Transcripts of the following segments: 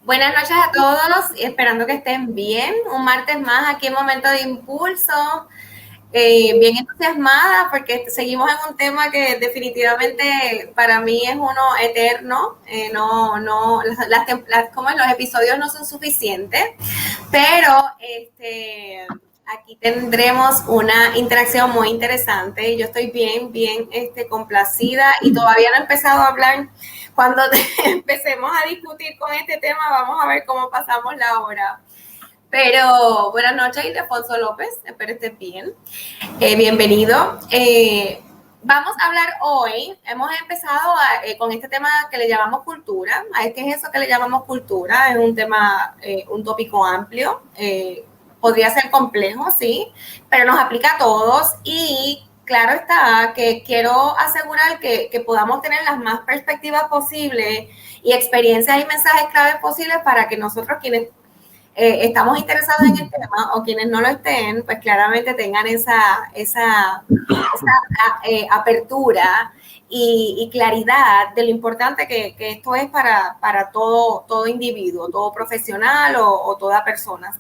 Buenas noches a todos, esperando que estén bien. Un martes más aquí en Momento de Impulso. Bien entusiasmada porque seguimos en un tema que definitivamente para mí es uno eterno. Como los episodios no son suficientes, pero aquí tendremos una interacción muy interesante. Yo estoy bien complacida y todavía no he empezado a hablar. Cuando empecemos a discutir con este tema, vamos a ver cómo pasamos la hora. Pero buenas noches, Ildefonso López, espero estés bien. Bienvenido. Vamos a hablar hoy, hemos empezado con este tema que le llamamos cultura. ¿Qué es eso que le llamamos cultura? Es un tema, un tópico amplio. Podría ser complejo, sí, pero nos aplica a todos y claro está que quiero asegurar que podamos tener las más perspectivas posibles y experiencias y mensajes claves posibles para que nosotros quienes estamos interesados en el tema o quienes no lo estén, pues claramente tengan esa apertura y claridad de lo importante que esto es para todo individuo, todo profesional o toda persona.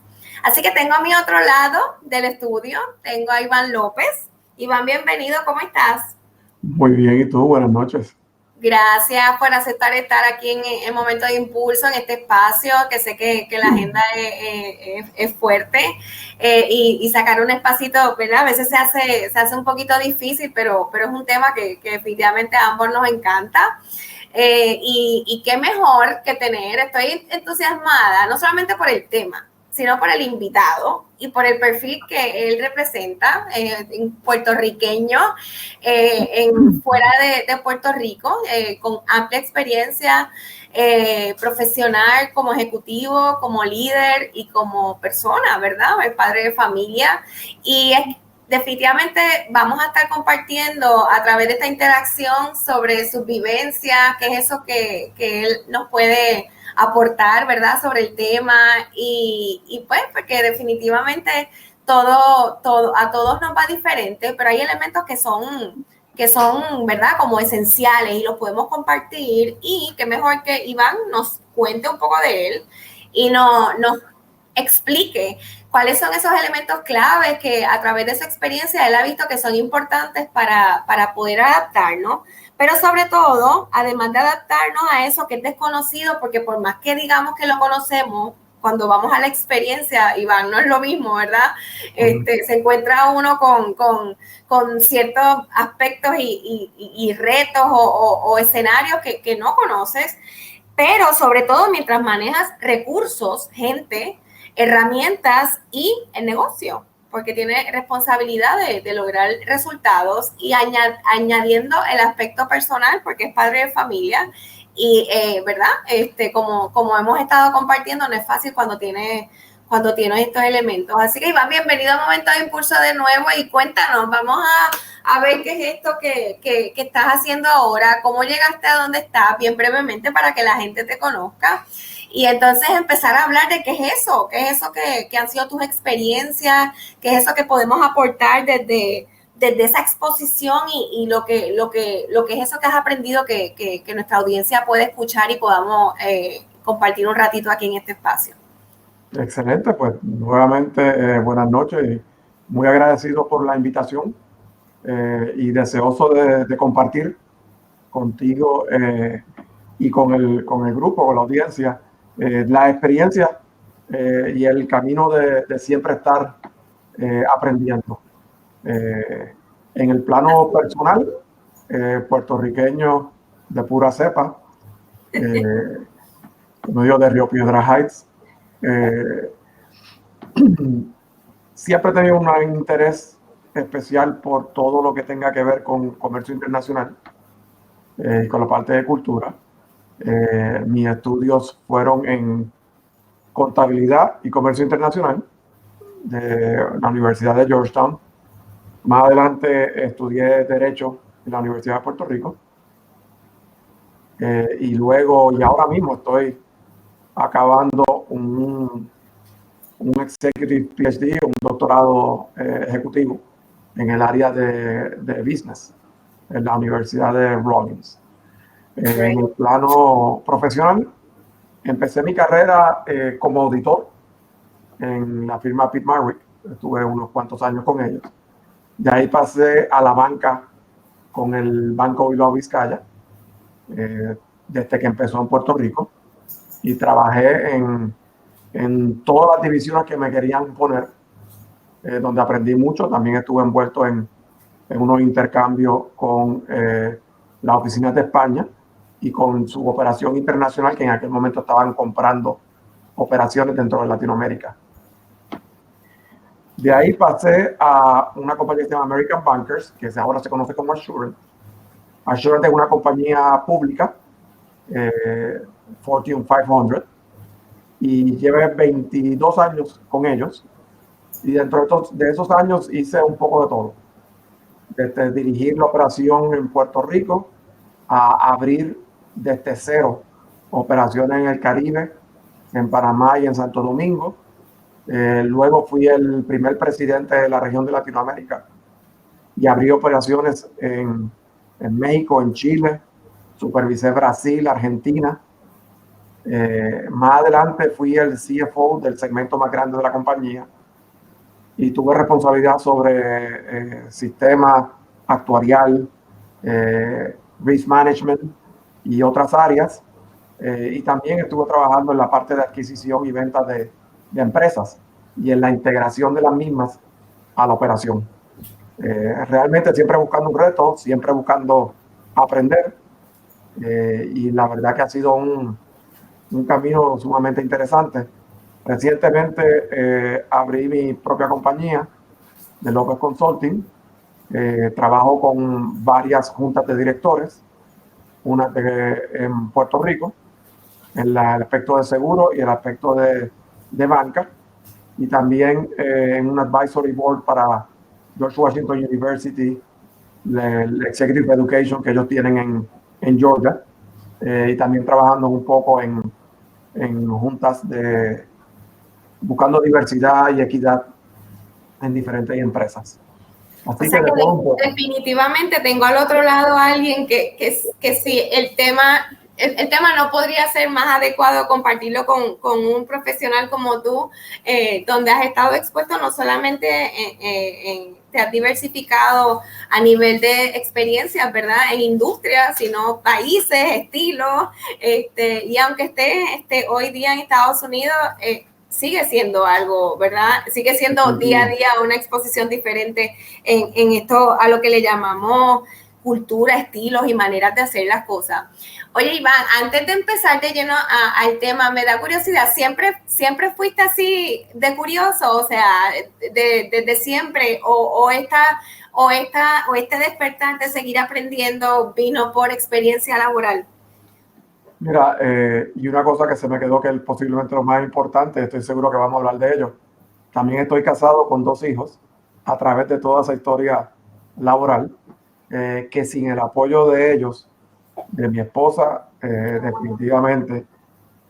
Así que tengo a mi otro lado del estudio, tengo a Iván López. Iván, bienvenido, ¿cómo estás? Muy bien, ¿y tú? Buenas noches. Gracias por aceptar estar aquí en Momento de Impulso, en este espacio, que sé que la agenda es fuerte y sacar un espacito, ¿verdad? A veces se hace un poquito difícil, pero es un tema que definitivamente a ambos nos encanta. Y qué mejor que estoy entusiasmada, no solamente por el tema, sino por el invitado y por el perfil que él representa, puertorriqueño, fuera de Puerto Rico, con amplia experiencia profesional como ejecutivo, como líder y como persona, ¿verdad? El padre de familia. Y definitivamente vamos a estar compartiendo a través de esta interacción sobre sus vivencias, qué es eso que él nos puede aportar, ¿verdad?, sobre el tema y pues porque definitivamente todo a todos nos va diferente, pero hay elementos que son, ¿verdad?, como esenciales y los podemos compartir y qué mejor que Iván nos cuente un poco de él y nos explique cuáles son esos elementos claves que a través de su experiencia él ha visto que son importantes para poder adaptarnos. Pero sobre todo, además de adaptarnos a eso que es desconocido, porque por más que digamos que lo conocemos, cuando vamos a la experiencia, Iván, no es lo mismo, ¿verdad? Se encuentra uno con ciertos aspectos y retos o escenarios que no conoces, pero sobre todo mientras manejas recursos, gente, herramientas y el negocio, porque tiene responsabilidad de lograr resultados y añadiendo el aspecto personal, porque es padre de familia y, ¿verdad? Como hemos estado compartiendo, no es fácil cuando tienes estos elementos. Así que, Iván, bienvenido a Momento de Impulso de nuevo y cuéntanos, vamos a ver qué es esto que estás haciendo ahora, cómo llegaste a donde estás, bien brevemente para que la gente te conozca. Y entonces empezar a hablar de qué es eso que han sido tus experiencias, qué es eso que podemos aportar desde esa exposición y lo que es eso que has aprendido que nuestra audiencia puede escuchar y podamos compartir un ratito aquí en este espacio. Excelente, pues nuevamente buenas noches y muy agradecido por la invitación y deseoso de compartir contigo y con el grupo, con la audiencia, la experiencia y el camino de siempre estar aprendiendo. En el plano personal, puertorriqueño de pura cepa, medio de Río Piedras Heights. Siempre he tenido un interés especial por todo lo que tenga que ver con comercio internacional y con la parte de cultura. Mis estudios fueron en contabilidad y comercio internacional de la Universidad de Georgetown. Más adelante estudié Derecho en la Universidad de Puerto Rico. Y luego, y ahora mismo estoy acabando un Executive PhD, un doctorado ejecutivo en el área de business en la Universidad de Rollins. En el plano profesional, Empecé mi carrera como auditor en la firma Pitt Marwick. Estuve unos cuantos años con ellos. De ahí pasé a la banca con el Banco Bilbao Vizcaya, desde que empezó en Puerto Rico, y trabajé en todas las divisiones que me querían poner, donde aprendí mucho. También estuve envuelto en unos intercambios con las oficinas de España y con su operación internacional, que en aquel momento estaban comprando operaciones dentro de Latinoamérica. De ahí pasé a una compañía que se llama American Bankers, que ahora se conoce como Assurant. Assurant es una compañía pública, Fortune 500, y llevé 22 años con ellos. Y dentro de esos años hice un poco de todo. Desde dirigir la operación en Puerto Rico a abrir desde cero operaciones en el Caribe, en Panamá y en Santo Domingo. Luego fui el primer presidente de la región de Latinoamérica y abrí operaciones en México, en Chile, supervisé Brasil, Argentina. Más adelante fui el CFO del segmento más grande de la compañía y tuve responsabilidad sobre sistema actuarial, risk management y otras áreas. Y también estuve trabajando en la parte de adquisición y venta de empresas y en la integración de las mismas a la operación. Realmente siempre buscando un reto, siempre buscando aprender, y la verdad que ha sido un camino sumamente interesante. Recientemente abrí mi propia compañía de López Consulting. Trabajo con varias juntas de directores, una en Puerto Rico, en el aspecto de seguro y el aspecto de banca, y también en un advisory board para George Washington University, el Executive Education que ellos tienen en Georgia, y también trabajando un poco en juntas buscando diversidad y equidad en diferentes empresas. Así que definitivamente tengo al otro lado a alguien que sí, el tema no podría ser más adecuado compartirlo con un profesional como tú, donde has estado expuesto no solamente te has diversificado a nivel de experiencias, ¿verdad? En industria, sino países, estilos, y aunque esté hoy día en Estados Unidos, sigue siendo algo, ¿verdad? Sigue siendo día a día una exposición diferente en esto, a lo que le llamamos cultura, estilos y maneras de hacer las cosas. Oye, Iván, antes de empezar de lleno al tema, me da curiosidad, ¿siempre fuiste así de curioso? O sea, desde siempre, o este despertar de seguir aprendiendo vino por experiencia laboral. Mira, y una cosa que se me quedó, que es posiblemente lo más importante, estoy seguro que vamos a hablar de ello. También estoy casado con 2 hijos a través de toda esa historia laboral, que sin el apoyo de ellos, de mi esposa, definitivamente,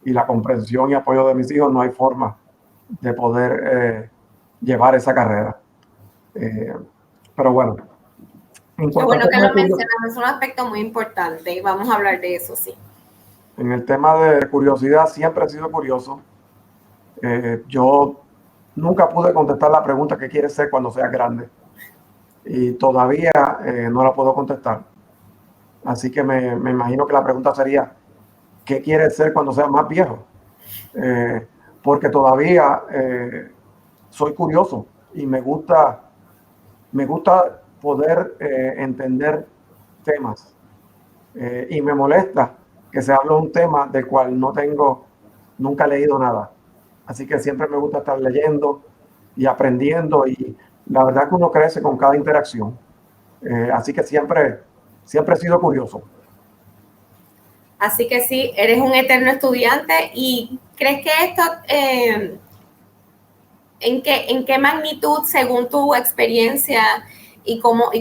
y la comprensión y apoyo de mis hijos, no hay forma de poder llevar esa carrera. Pero bueno. Qué bueno que lo mencionas, es un aspecto muy importante y vamos a hablar de eso, sí. En el tema de curiosidad, siempre he sido curioso. Yo nunca pude contestar la pregunta ¿qué quieres ser cuando seas grande? Y todavía no la puedo contestar. Así que me imagino que la pregunta sería ¿qué quieres ser cuando seas más viejo? Porque todavía soy curioso y me gusta poder entender temas. Y me molesta que se hable de un tema del cual nunca he leído nada. Así que siempre me gusta estar leyendo y aprendiendo, y la verdad que uno crece con cada interacción. Así que siempre he sido curioso. Así que sí, eres un eterno estudiante. ¿Y crees que esto, en qué magnitud, según tu experiencia y cómo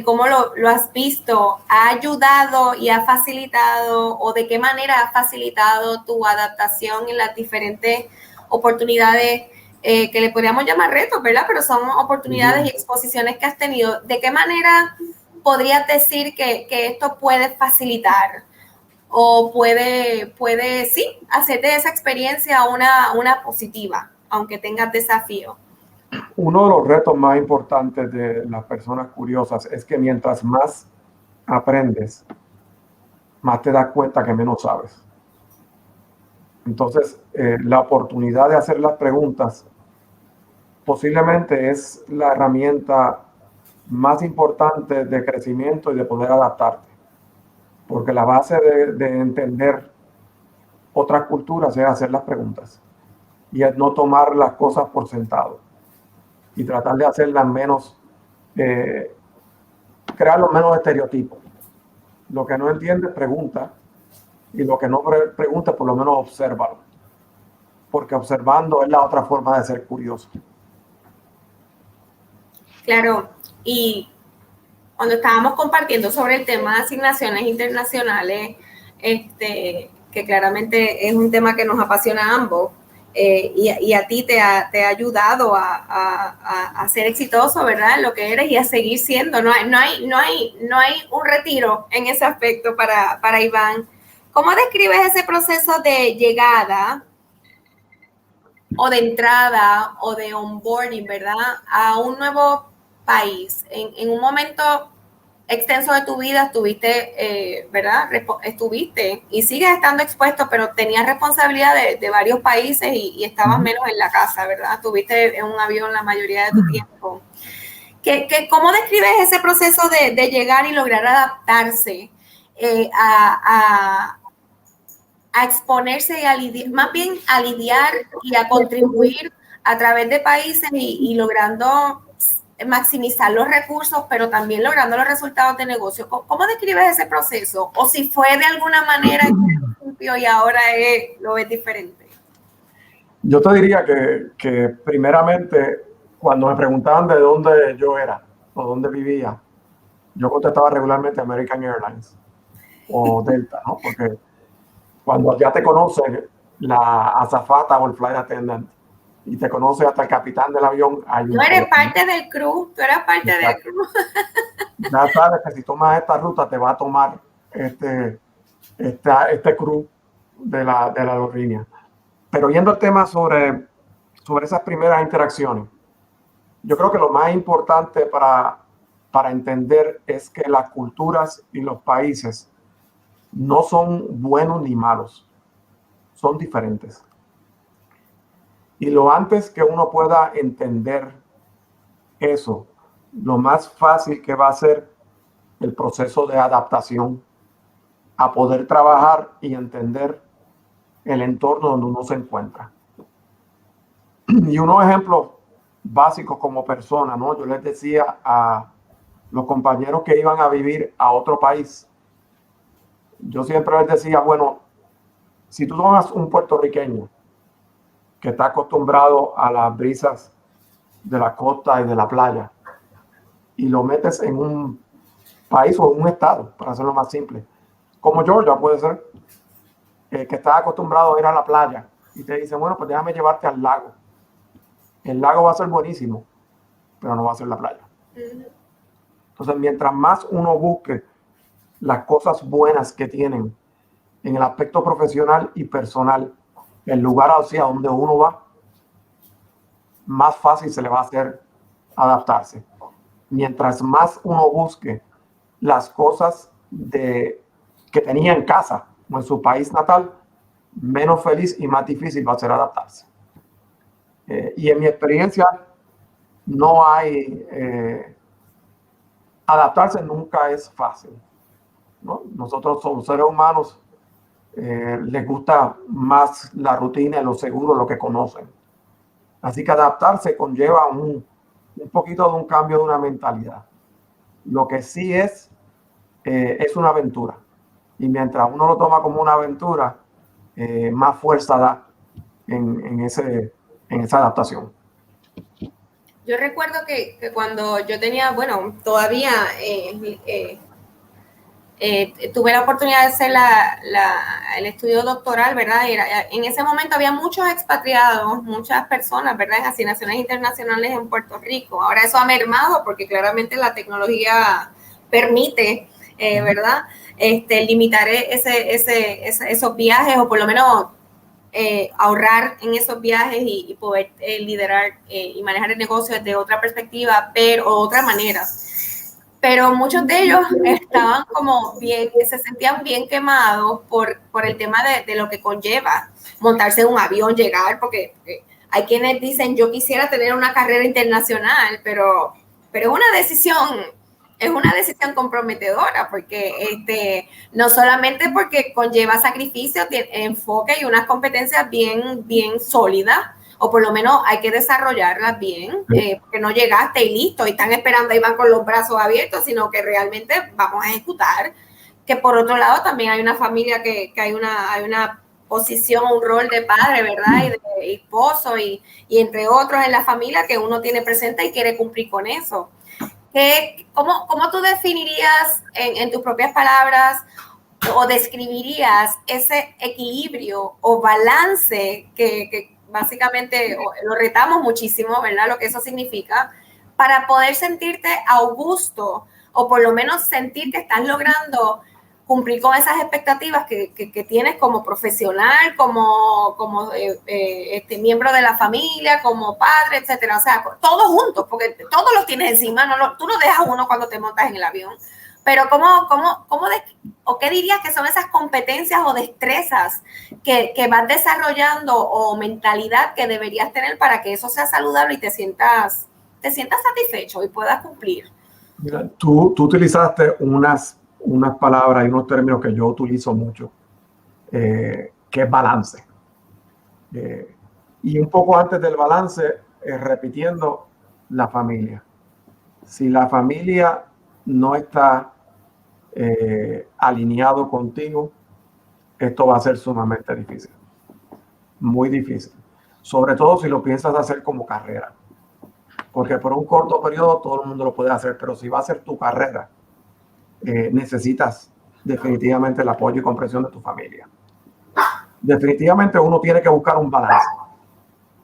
lo has visto, ha ayudado y ha facilitado, o de qué manera ha facilitado tu adaptación en las diferentes oportunidades que le podríamos llamar retos, ¿verdad? Pero son oportunidades y exposiciones que has tenido? ¿De qué manera podrías decir que esto puede facilitar o puede sí, hacer de esa experiencia una positiva, aunque tengas desafíos. Uno de los retos más importantes de las personas curiosas es que mientras más aprendes, más te das cuenta que menos sabes. Entonces, la oportunidad de hacer las preguntas posiblemente es la herramienta más importante de crecimiento y de poder adaptarte. Porque la base de entender otras culturas es hacer las preguntas y es no tomar las cosas por sentado y tratar de hacerlas menos, crear los menos estereotipos. Lo que no entiendes, pregunta, y lo que no preguntes, por lo menos obsérvalo, porque observando es la otra forma de ser curioso. Claro, y cuando estábamos compartiendo sobre el tema de asignaciones internacionales, que claramente es un tema que nos apasiona a ambos, y a ti te ha ayudado a ser exitoso, ¿verdad? En lo que eres y a seguir siendo. No hay un retiro en ese aspecto para Iván. ¿Cómo describes ese proceso de llegada o de entrada o de onboarding, ¿verdad? A un nuevo país. En un momento extenso de tu vida estuviste, ¿verdad? Estuviste y sigues estando expuesto, pero tenías responsabilidad de varios países y estabas menos en la casa, ¿verdad? Estuviste en un avión la mayoría de tu tiempo. ¿Cómo describes ese proceso de llegar y lograr adaptarse a exponerse y a lidiar, más bien a lidiar y a contribuir a través de países y logrando maximizar los recursos, pero también logrando los resultados de negocio? ¿Cómo describes ese proceso? O si fue de alguna manera en principio y ahora lo ves diferente. Yo te diría que primeramente, cuando me preguntaban de dónde yo era o dónde vivía, yo contestaba regularmente American Airlines o Delta, ¿no? Porque cuando ya te conocen la azafata o el flight attendant y te conoce hasta el capitán del avión, hay un Tú eres parte del crew, tú eres parte del crew. Ya sabes que si tomas esta ruta te va a tomar este crew de la aerolínea. Pero yendo al tema sobre esas primeras interacciones, yo creo que lo más importante para entender es que las culturas y los países no son buenos ni malos, son diferentes. Y lo antes que uno pueda entender eso, lo más fácil que va a ser el proceso de adaptación a poder trabajar y entender el entorno donde uno se encuentra. Y unos ejemplos básicos como persona, ¿no? Yo les decía a los compañeros que iban a vivir a otro país, yo siempre les decía, bueno, si tú tomas un puertorriqueño que está acostumbrado a las brisas de la costa y de la playa y lo metes en un país o un estado, para hacerlo más simple, como Georgia puede ser, que está acostumbrado a ir a la playa y te dicen, bueno, pues déjame llevarte al lago. El lago va a ser buenísimo, pero no va a ser la playa. Entonces, mientras más uno busque las cosas buenas que tienen en el aspecto profesional y personal, el lugar hacia donde uno va, más fácil se le va a hacer adaptarse. Mientras más uno busque las cosas que tenía en casa o en su país natal, menos feliz y más difícil va a ser adaptarse. Y en mi experiencia, no hay... adaptarse nunca es fácil, ¿no? Nosotros somos seres humanos, les gusta más la rutina, lo seguro, lo que conocen. Así que adaptarse conlleva un poquito de un cambio de una mentalidad. Lo que sí es una aventura. Y mientras uno lo toma como una aventura, más fuerza da en esa adaptación. Yo recuerdo que cuando yo tenía, bueno, todavía tuve la oportunidad de hacer el estudio doctoral, ¿verdad? En ese momento había muchos expatriados, muchas personas, ¿verdad? En asignaciones internacionales en Puerto Rico. Ahora eso ha mermado porque claramente la tecnología permite ¿verdad? Limitar esos viajes o por lo menos ahorrar en esos viajes y poder liderar y manejar el negocio desde otra perspectiva, pero otra manera. Pero muchos de ellos estaban como bien, se sentían bien quemados por el tema de lo que conlleva montarse en un avión, llegar, porque hay quienes dicen, yo quisiera tener una carrera internacional, pero es una decisión comprometedora, porque no solamente porque conlleva sacrificio, enfoque y unas competencias bien sólidas, o por lo menos hay que desarrollarlas bien, porque no llegaste y listo, y están esperando y van con los brazos abiertos, sino que realmente vamos a ejecutar. Que por otro lado también hay una familia que hay una posición, un rol de padre, ¿verdad? Y de esposo y entre otros en la familia que uno tiene presente y quiere cumplir con eso. ¿Cómo tú definirías en tus propias palabras o describirías ese equilibrio o balance que básicamente lo retamos muchísimo, ¿verdad? Lo que eso significa, para poder sentirte augusto o por lo menos sentir que estás logrando cumplir con esas expectativas que tienes como profesional, como miembro de la familia, como padre, etcétera. O sea, todos juntos, porque todos los tienes encima, tú no dejas uno cuando te montas en el avión. Pero o qué dirías que son esas competencias o destrezas que vas desarrollando o mentalidad que deberías tener para que eso sea saludable y te sientas satisfecho y puedas cumplir? Mira, tú utilizaste unas palabras y unos términos que yo utilizo mucho, que es balance. Y un poco antes del balance, repitiendo la familia. Si la familia no está alineado contigo, esto va a ser sumamente difícil. Muy difícil. Sobre todo si lo piensas hacer como carrera. Porque por un corto periodo todo el mundo lo puede hacer, pero si va a ser tu carrera, necesitas definitivamente el apoyo y comprensión de tu familia. Definitivamente uno tiene que buscar un balance.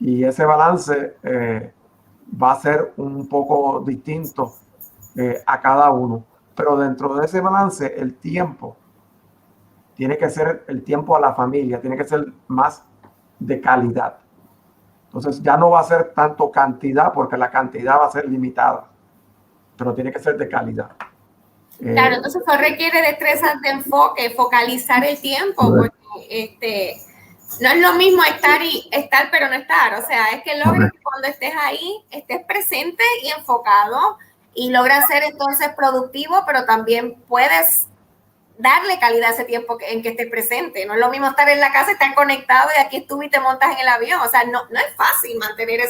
Y ese balance va a ser un poco distinto a cada uno. Pero dentro de ese balance, el tiempo tiene que ser el tiempo a la familia, tiene que ser más de calidad. Entonces ya no va a ser tanto cantidad, porque la cantidad va a ser limitada, pero tiene que ser de calidad. Claro, entonces eso requiere destrezas de enfoque, focalizar el tiempo, porque no es lo mismo estar pero no estar. O sea, es que logres que cuando estés ahí, estés presente y enfocado y logras ser entonces productivo, pero también puedes darle calidad a ese tiempo en que estés presente. No es lo mismo estar en la casa, estar conectado y aquí tú y te montas en el avión. O sea, no es fácil mantener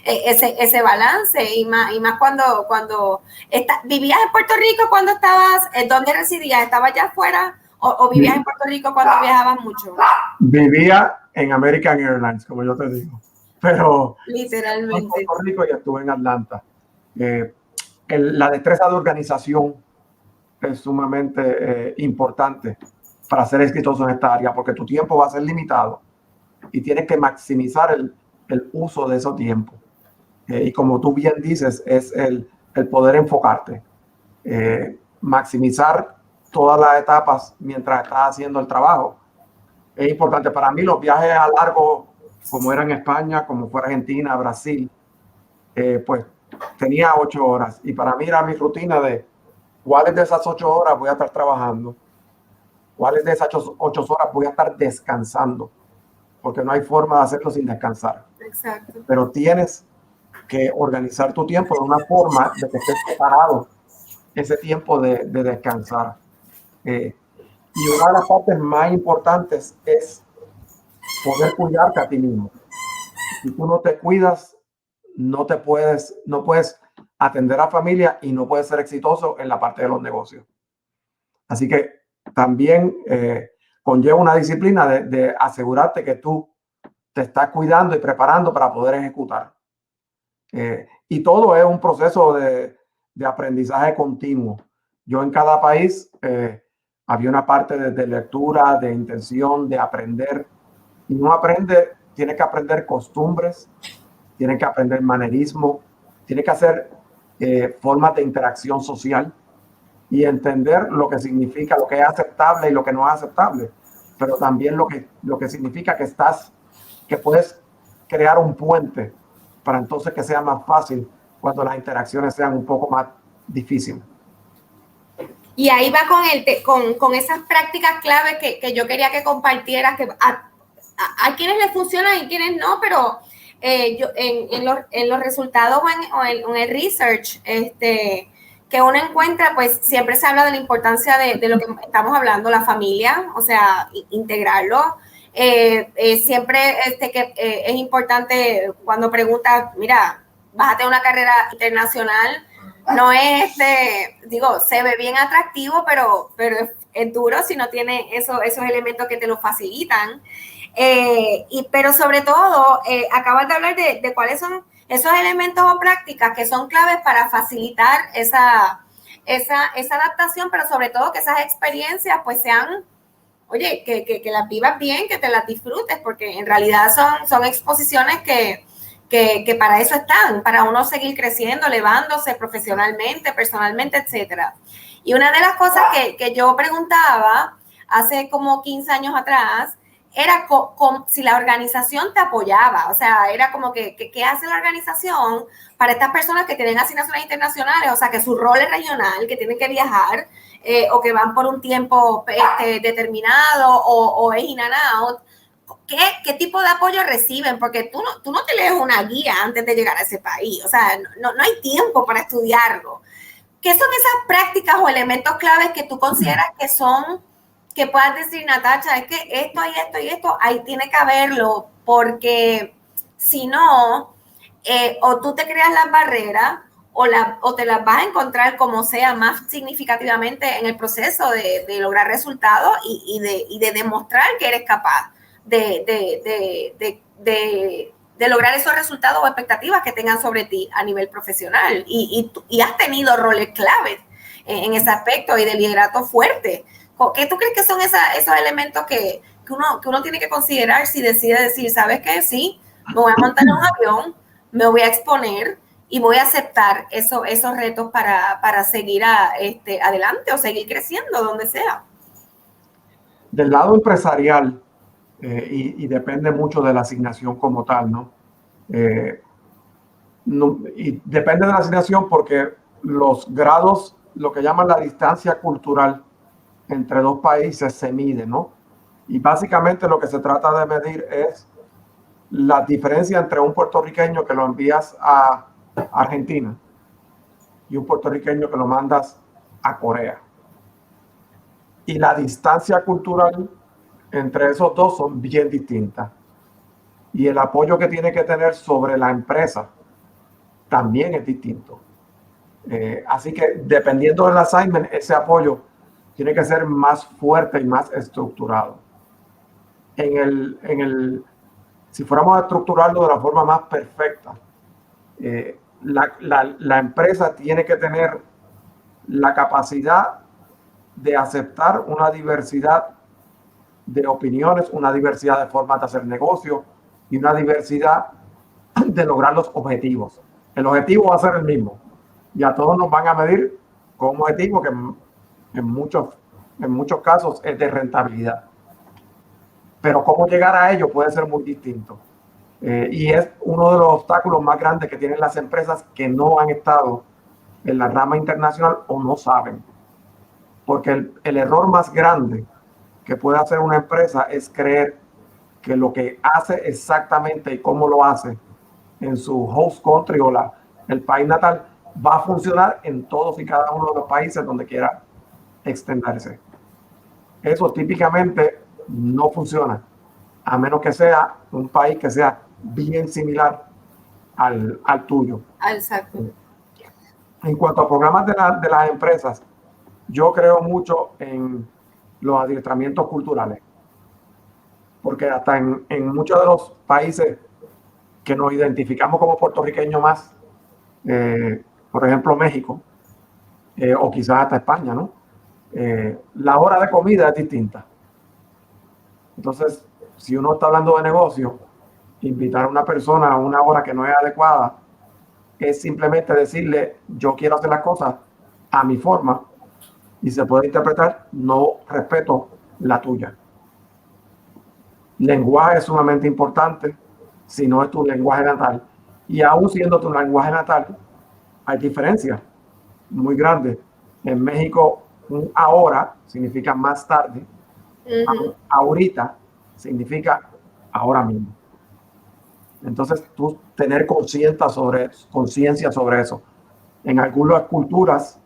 ese balance y más cuando vivías en Puerto Rico cuando estabas, ¿dónde residías? ¿Estabas allá afuera o vivías en Puerto Rico cuando viajabas mucho? Vivía en American Airlines, como yo te digo, pero literalmente en Puerto Rico y estuve en Atlanta. La destreza de organización es sumamente importante para ser exitoso en esta área, porque tu tiempo va a ser limitado y tienes que maximizar el uso de ese tiempo. Y como tú bien dices, es el poder enfocarte, maximizar todas las etapas mientras estás haciendo el trabajo. Es importante para mí los viajes a largo, como era en España, como fue Argentina, Brasil, pues tenía 8 horas y para mí era mi rutina de cuáles de esas 8 horas voy a estar trabajando, cuáles de esas 8 horas voy a estar descansando, porque no hay forma de hacerlo sin descansar. Exacto. Pero tienes que organizar tu tiempo de una forma de que estés preparado ese tiempo de descansar. Y una de las partes más importantes es poder cuidarte a ti mismo. Si tú no te cuidas, no puedes atender a familia y no puedes ser exitoso en la parte de los negocios. Así que también conlleva una disciplina de asegurarte que tú te estás cuidando y preparando para poder ejecutar. Y todo es un proceso de aprendizaje continuo. Yo en cada país había una parte de lectura, de intención, de aprender. Y uno tiene que aprender costumbres, tiene que aprender manerismo, tiene que hacer formas de interacción social. y entender lo que significa, lo que es aceptable y lo que no es aceptable, pero también lo que significa que puedes crear un puente para entonces que sea más fácil cuando las interacciones sean un poco más difíciles. Y ahí va con esas prácticas claves que yo quería que compartieras, que a quienes les funcionan y quienes no, pero yo, en los resultados o en el research que uno encuentra, pues siempre se habla de la importancia de lo que estamos hablando, la familia, o sea, integrarlo. Siempre es importante cuando preguntas, mira, vas a tener una carrera internacional, no es digo, se ve bien atractivo, pero es duro si no tiene esos elementos que te lo facilitan. Pero sobre todo, acabas de hablar de cuáles son esos elementos o prácticas que son claves para facilitar esa adaptación, pero sobre todo que esas experiencias pues sean, oye, que las vivas bien, que te las disfrutes, porque en realidad son exposiciones que para eso están, para uno seguir creciendo, elevándose profesionalmente, personalmente, etcétera. Y una de las cosas que yo preguntaba hace como 15 años atrás era si la organización te apoyaba, o sea, era como que ¿qué hace la organización para estas personas que tienen asignaciones internacionales? O sea, que su rol es regional, que tienen que viajar o que van por un tiempo determinado o es in and out. ¿Qué tipo de apoyo reciben? Porque tú no te lees una guía antes de llegar a ese país, o sea, no hay tiempo para estudiarlo. ¿Qué son esas prácticas o elementos claves que tú consideras que puedas decir, Natacha, es que esto y esto y esto, ahí tiene que haberlo, porque si no, o tú te creas las barreras o te las vas a encontrar como sea más significativamente en el proceso de lograr resultados y de demostrar que eres capaz de lograr esos resultados o expectativas que tengan sobre ti a nivel profesional. Y has tenido roles claves en ese aspecto y de liderato fuerte. ¿Qué tú crees que son esos elementos que uno tiene que considerar si decide decir, ¿sabes qué? Sí, me voy a montar en un avión, me voy a exponer y voy a aceptar esos retos para seguir adelante o seguir creciendo donde sea? Del lado empresarial, y depende mucho de la asignación como tal, ¿no? Y depende de la asignación porque los grados, lo que llaman la distancia cultural entre dos países se mide, ¿no? Y básicamente lo que se trata de medir es la diferencia entre un puertorriqueño que lo envías a Argentina y un puertorriqueño que lo mandas a Corea. Y la distancia cultural entre esos dos son bien distintas. Y el apoyo que tiene que tener sobre la empresa también es distinto. Así que dependiendo del assignment, ese apoyo tiene que ser más fuerte y más estructurado. Si fuéramos a estructurarlo de la forma más perfecta, la empresa tiene que tener la capacidad de aceptar una diversidad de opiniones, una diversidad de formas de hacer negocio y una diversidad de lograr los objetivos. El objetivo va a ser el mismo y a todos nos van a medir con un objetivo que en muchos casos es de rentabilidad. Pero cómo llegar a ello puede ser muy distinto. Y es uno de los obstáculos más grandes que tienen las empresas que no han estado en la rama internacional o no saben. Porque el error más grande que puede hacer una empresa es creer que lo que hace exactamente y cómo lo hace en su host country o el país natal va a funcionar en todos y cada uno de los países donde quiera extenderse. Eso típicamente no funciona, a menos que sea un país que sea bien similar al tuyo. Exacto. En cuanto a programas de las empresas, yo creo mucho en los adiestramientos culturales, porque hasta en muchos de los países que nos identificamos como puertorriqueños más, por ejemplo México, o quizás hasta España, ¿no? La hora de comida es distinta. Entonces, si uno está hablando de negocio, invitar a una persona a una hora que no es adecuada es simplemente decirle, yo quiero hacer las cosas a mi forma y se puede interpretar no respeto la tuya. Lenguaje es sumamente importante, si no es tu lenguaje natal. Y aún siendo tu lenguaje natal, hay diferencias muy grandes. En México, un ahora significa más tarde. Ahorita significa ahora mismo. Entonces, tú tener conciencia sobre eso. En algunas culturas,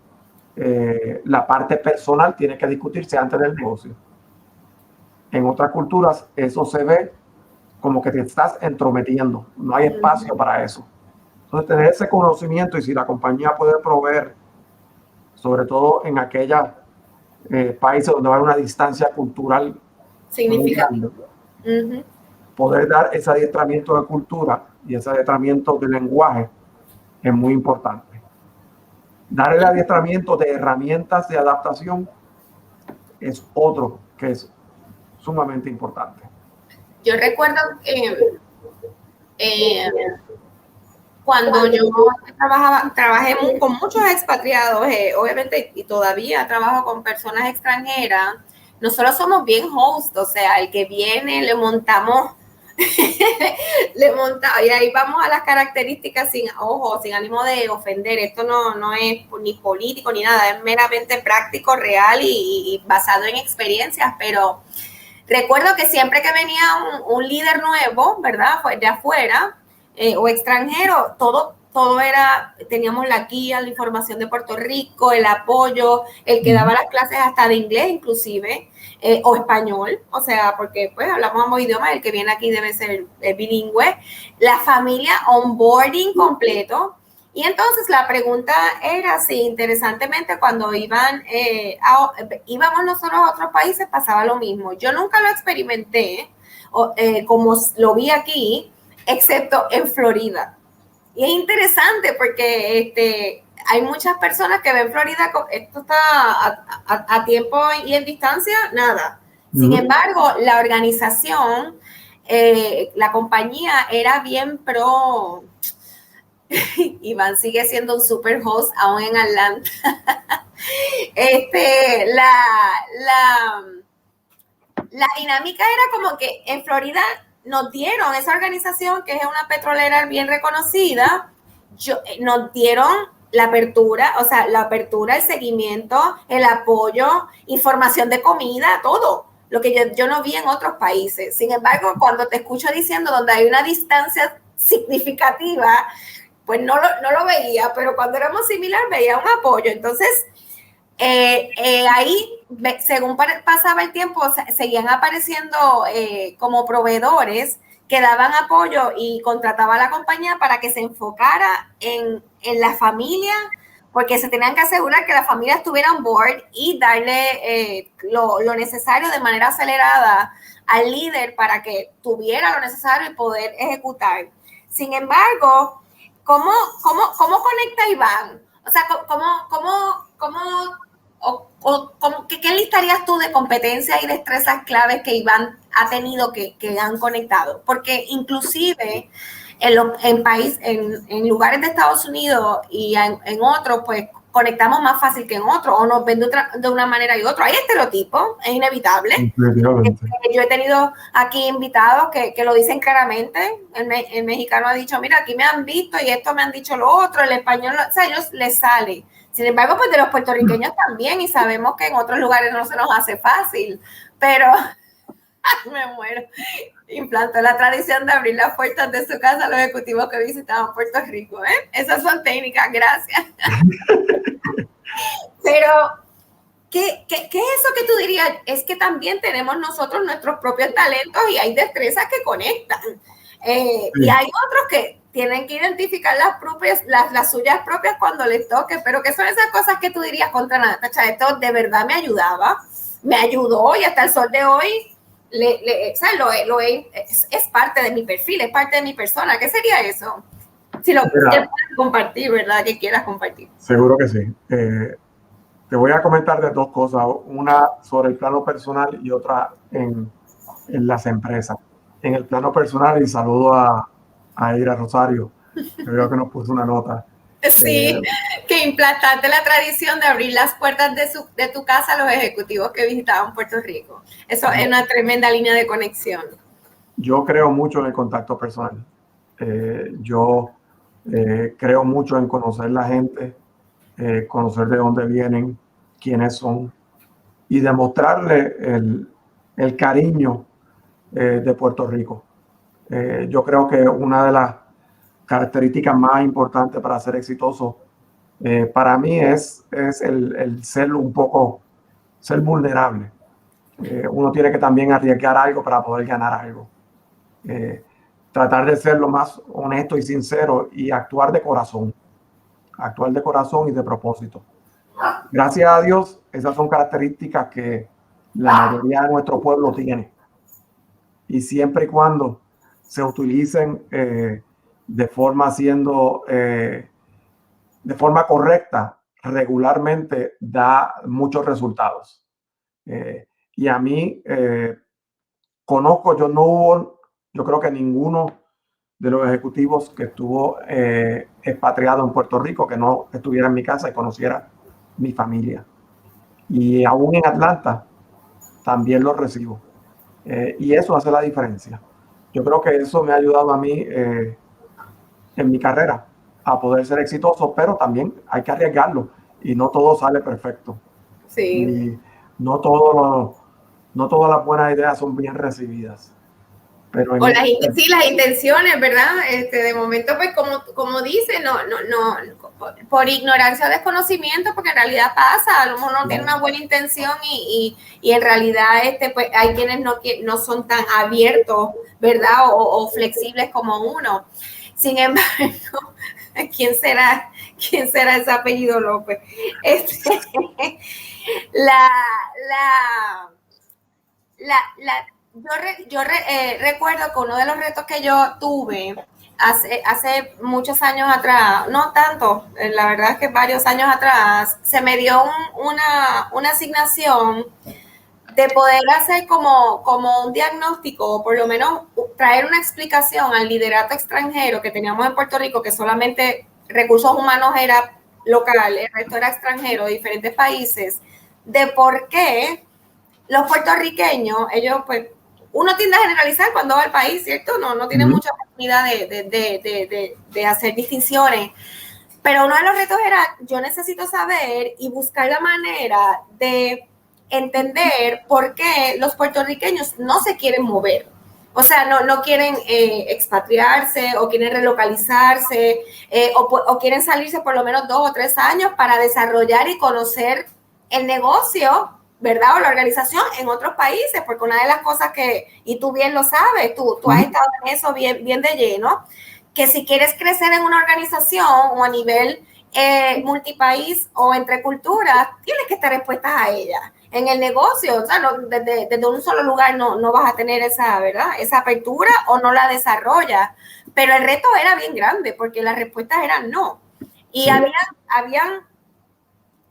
la parte personal tiene que discutirse antes del negocio. En otras culturas, eso se ve como que te estás entrometiendo. No hay espacio para eso. Entonces, tener ese conocimiento, y si la compañía puede proveer, sobre todo en aquellos países donde hay una distancia cultural significativa, poder dar ese adiestramiento de cultura y ese adiestramiento de lenguaje es muy importante. Dar el adiestramiento de herramientas de adaptación es otro que es sumamente importante. Yo recuerdo cuando yo trabajé con muchos expatriados, obviamente, y todavía trabajo con personas extranjeras. Nosotros somos bien host, o sea, el que viene le montamos, y ahí vamos a las características sin ánimo de ofender. Esto no es ni político ni nada, es meramente práctico, real y basado en experiencias, pero recuerdo que siempre que venía un líder nuevo, ¿verdad? De afuera o extranjero, todo era, teníamos la guía, la información de Puerto Rico, el apoyo, el que daba las clases hasta de inglés inclusive, o español, o sea, porque pues hablamos ambos idiomas, el que viene aquí debe ser bilingüe, la familia onboarding completo. Y entonces la pregunta era si interesantemente cuando íbamos nosotros a otros países pasaba lo mismo. Yo nunca lo experimenté como lo vi aquí, excepto en Florida. Y es interesante porque hay muchas personas que ven Florida, esto está a tiempo y en distancia, nada. Sin embargo, la organización, la compañía era bien pro. Iván sigue siendo un super host aún en Atlanta. La dinámica era como que en Florida nos dieron esa organización, que es una petrolera bien reconocida, nos dieron la apertura, el seguimiento, el apoyo, información de comida, todo lo que yo no vi en otros países. Sin embargo, cuando te escucho diciendo donde hay una distancia significativa, pues no lo veía, pero cuando éramos similar veía un apoyo. Entonces, ahí, según pasaba el tiempo, seguían apareciendo como proveedores que daban apoyo y contrataba a la compañía para que se enfocara en la familia, porque se tenían que asegurar que la familia estuviera on board y darle lo necesario de manera acelerada al líder para que tuviera lo necesario y poder ejecutar. Sin embargo, ¿cómo conecta Iván? O sea, ¿qué listarías tú de competencias y destrezas claves que Iván ha tenido que han conectado? Porque inclusive en lugares de Estados Unidos y en otros, pues conectamos más fácil que en otros, o nos ven de una manera y otra. Hay estereotipos, es inevitable. Yo he tenido aquí invitados que lo dicen claramente. El mexicano ha dicho, mira, aquí me han visto y esto me han dicho lo otro. El español, o sea, a ellos les sale. Sin embargo, pues de los puertorriqueños también, y sabemos que en otros lugares no se nos hace fácil, pero me muero. Implantó la tradición de abrir las puertas de su casa a los ejecutivos que visitaban Puerto Rico. Esas son técnicas, gracias. Pero, ¿qué es eso que tú dirías? Es que también tenemos nosotros nuestros propios talentos y hay destrezas que conectan. Y hay otros que tienen que identificar las suyas propias cuando les toque, pero que son esas cosas que tú dirías contra Natacha, esto de verdad me ayudó y hasta el sol de hoy es parte de mi perfil, es parte de mi persona. ¿Qué sería eso? Si lo quieres compartir, ¿verdad? Que quieras compartir. Seguro que sí. Te voy a comentar de dos cosas, una sobre el plano personal y otra en las empresas. En el plano personal, y saludo a Ira Rosario, que veo que nos puso una nota. Sí, que implantaste la tradición de abrir las puertas de tu casa a los ejecutivos que visitaban Puerto Rico. Eso es una tremenda línea de conexión. Yo creo mucho en el contacto personal. Yo creo mucho en conocer la gente, conocer de dónde vienen, quiénes son y demostrarle el cariño de Puerto Rico. Yo creo que una de las características más importantes para ser exitoso para mí es el ser un poco, ser vulnerable. Uno tiene que también arriesgar algo para poder ganar algo. Tratar de ser lo más honesto y sincero y actuar de corazón y de propósito. Gracias a Dios, esas son características que la mayoría de nuestro pueblo tiene. Y siempre y cuando se utilicen de forma correcta, regularmente da muchos resultados. Y a mí conozco, yo creo que ninguno de los ejecutivos que estuvo expatriado en Puerto Rico que no estuviera en mi casa y conociera mi familia. Y aún en Atlanta también lo recibo. Y eso hace la diferencia. Yo creo que eso me ha ayudado a mí en mi carrera a poder ser exitoso, pero también hay que arriesgarlo y no todo sale perfecto. Sí. Y no todas las buenas ideas son bien recibidas. Pero las intenciones, ¿verdad? De momento, pues como dice, no, por ignorancia o desconocimiento, porque en realidad pasa, a lo mejor no tiene una buena intención y en realidad pues hay quienes no son tan abiertos, ¿verdad? O flexibles como uno. Sin embargo, ¿quién será ese apellido López? Yo recuerdo que uno de los retos que yo tuve hace muchos años atrás, no tanto, la verdad es que varios años atrás, se me dio una asignación de poder hacer como un diagnóstico, o por lo menos traer una explicación al liderato extranjero que teníamos en Puerto Rico, que solamente recursos humanos era local, el resto era extranjero, de diferentes países, de por qué los puertorriqueños, ellos pues, uno tiende a generalizar cuando va al país, ¿cierto? No tiene mucha oportunidad de hacer distinciones. Pero uno de los retos era, yo necesito saber y buscar la manera de entender por qué los puertorriqueños no se quieren mover. O sea, no quieren expatriarse o quieren relocalizarse o quieren salirse por lo menos 2 o 3 años para desarrollar y conocer el negocio, ¿verdad? O la organización en otros países, porque una de las cosas y tú bien lo sabes, tú has estado en eso bien de lleno, que si quieres crecer en una organización o a nivel multipaís o entre culturas, tienes que estar expuestas a ella. En el negocio, o sea, desde un solo lugar no vas a tener ¿verdad? Esa apertura o no la desarrollas. Pero el reto era bien grande porque las respuestas eran no. Y sí.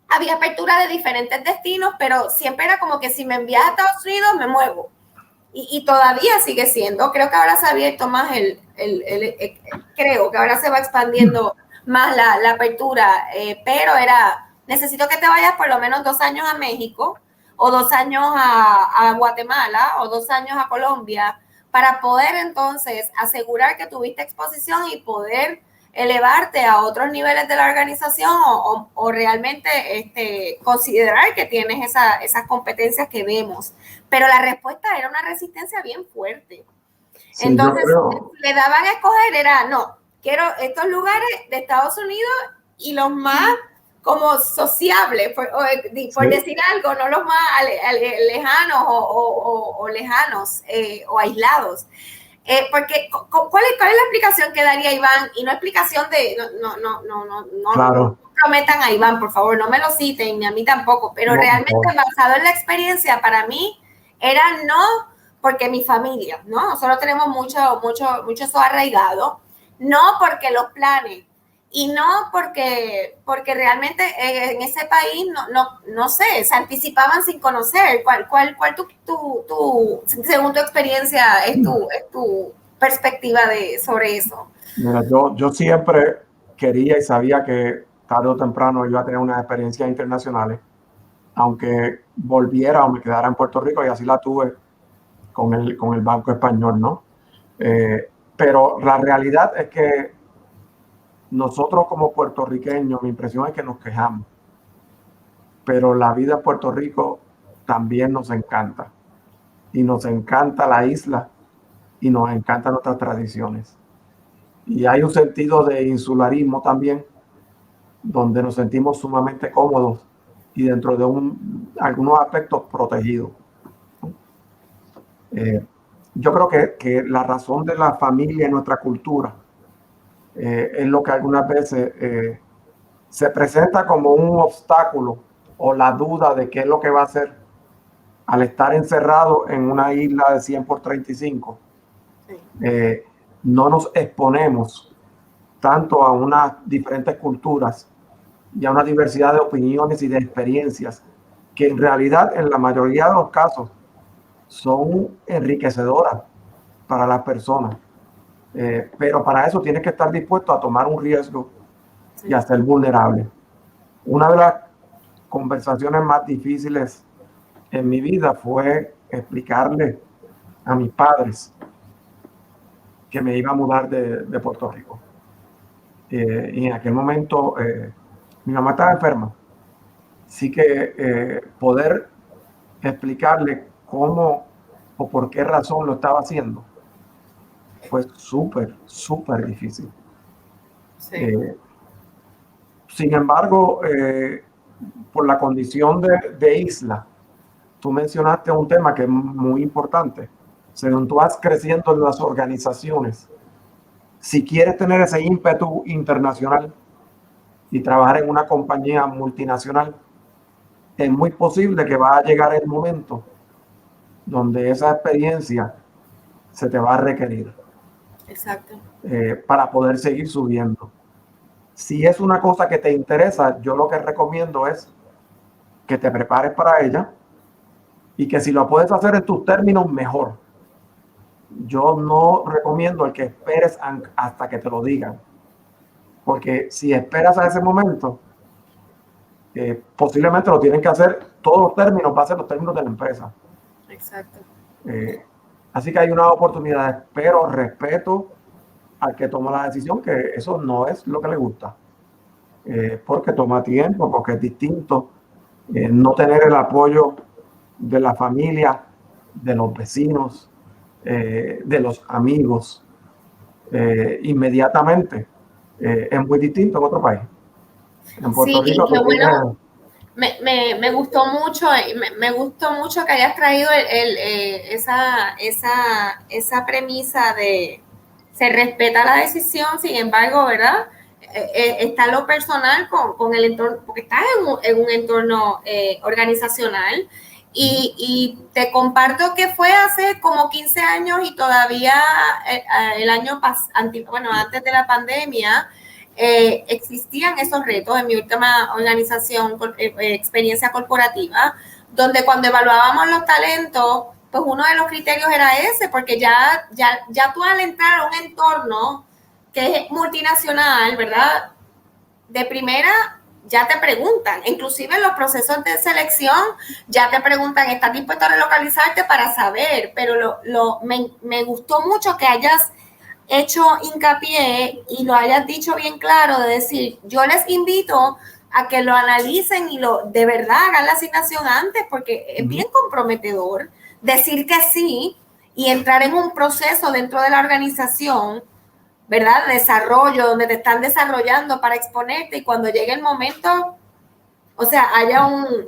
Había apertura de diferentes destinos, pero siempre era como que si me envías a Estados Unidos, me muevo. Y todavía sigue siendo. Creo que ahora se ha abierto más creo que ahora se va expandiendo más la apertura, pero necesito que te vayas por lo menos 2 años a México, o 2 años a Guatemala, o 2 años a Colombia, para poder entonces asegurar que tuviste exposición y poder elevarte a otros niveles de la organización o realmente considerar que tienes esas competencias que vemos. Pero la respuesta era una resistencia bien fuerte. Sí, entonces, le daban a escoger, quiero estos lugares de Estados Unidos y los más como sociables, por decir algo, no los más lejanos o lejanos o aislados. Porque, ¿cuál es la explicación que daría Iván? Y no explicación de, no prometan a Iván, por favor, no me lo citen, ni a mí tampoco, pero realmente basado en la experiencia, para mí era no porque mi familia, ¿no? Nosotros tenemos mucho eso arraigado, no porque los planes, y no porque realmente en ese país no sé, se anticipaban sin conocer. ¿Cuál según tu experiencia es tu perspectiva sobre eso? Mira, yo siempre quería y sabía que tarde o temprano iba a tener unas experiencias internacionales, aunque volviera o me quedara en Puerto Rico, y así la tuve con el Banco Español, ¿no? Pero la realidad es que nosotros como puertorriqueños, mi impresión es que nos quejamos, pero la vida en Puerto Rico también nos encanta, y nos encanta la isla, y nos encantan nuestras tradiciones. Y hay un sentido de insularismo también, donde nos sentimos sumamente cómodos y dentro de algunos aspectos protegidos. Yo creo que la razón de la familia en nuestra cultura es lo que algunas veces se presenta como un obstáculo o la duda de qué es lo que va a hacer al estar encerrado en una isla de 100 por 35. No nos exponemos tanto a unas diferentes culturas y a una diversidad de opiniones y de experiencias que en realidad en la mayoría de los casos son enriquecedoras para las personas. Pero para eso tienes que estar dispuesto a tomar un riesgo y a ser vulnerable. Una de las conversaciones más difíciles en mi vida fue explicarle a mis padres que me iba a mudar de Puerto Rico. Y en aquel momento mi mamá estaba enferma. Así que poder explicarle cómo o por qué razón lo estaba haciendo fue súper difícil. Sí. Sin embargo, por la condición de isla, tú mencionaste un tema que es muy importante. Según tú vas creciendo en las organizaciones, si quieres tener ese ímpetu internacional y trabajar en una compañía multinacional, es muy posible que va a llegar el momento donde esa experiencia se te va a requerir. Exacto. Para poder seguir subiendo. Si es una cosa que te interesa, yo lo que recomiendo es que te prepares para ella y que si lo puedes hacer en tus términos, mejor. Yo no recomiendo el que esperes hasta que te lo digan, porque si esperas a ese momento, posiblemente lo tienen que hacer, todos los términos va a ser los términos de la empresa. Exacto. Así que hay unas oportunidades, pero respeto al que toma la decisión, que eso no es lo que le gusta, porque toma tiempo, porque es distinto no tener el apoyo de la familia, de los vecinos, de los amigos inmediatamente. Es muy distinto en otro país. En Puerto Rico y bueno, me gustó mucho, me gustó mucho que hayas traído esa premisa de se respeta la decisión, sin embargo, ¿verdad? Está lo personal con el entorno, porque estás en un entorno organizacional. Y te comparto que fue hace como 15 años y todavía el año antes de la pandemia, existían esos retos en mi última organización, experiencia corporativa, donde cuando evaluábamos los talentos, pues uno de los criterios era ese, porque ya tú al entrar a un entorno que es multinacional, ¿verdad? De primera ya te preguntan, inclusive en los procesos de selección, ya te preguntan, ¿estás dispuesto a relocalizarte para saber? Pero me gustó mucho que hayas hecho hincapié y lo hayas dicho bien claro, de decir, yo les invito a que lo analicen y de verdad hagan la asignación antes, porque es bien comprometedor decir que sí y entrar en un proceso dentro de la organización, ¿verdad? Desarrollo, donde te están desarrollando para exponerte y cuando llegue el momento, o sea, haya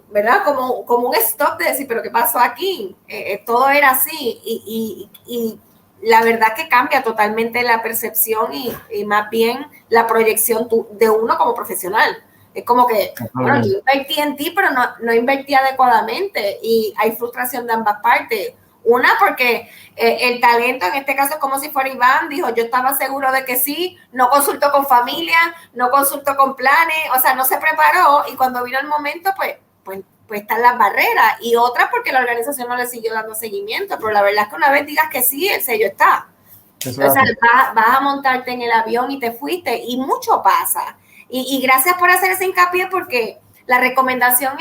¿verdad? Como un stop de decir, pero ¿qué pasó aquí? Todo era así y la verdad que cambia totalmente la percepción y más bien la proyección de uno como profesional. Es como que, bueno, yo invertí en ti, pero no invertí adecuadamente y hay frustración de ambas partes. Una, porque el talento, en este caso es como si fuera Iván, dijo, yo estaba seguro de que sí, no consultó con familia, no consultó con planes, o sea, no se preparó y cuando vino el momento, pues están las barreras. Y otra, porque la organización no le siguió dando seguimiento, pero la verdad es que una vez digas que sí, el sello está. O sea, vas a montarte en el avión y te fuiste y mucho pasa. Y gracias por hacer ese hincapié, porque la recomendación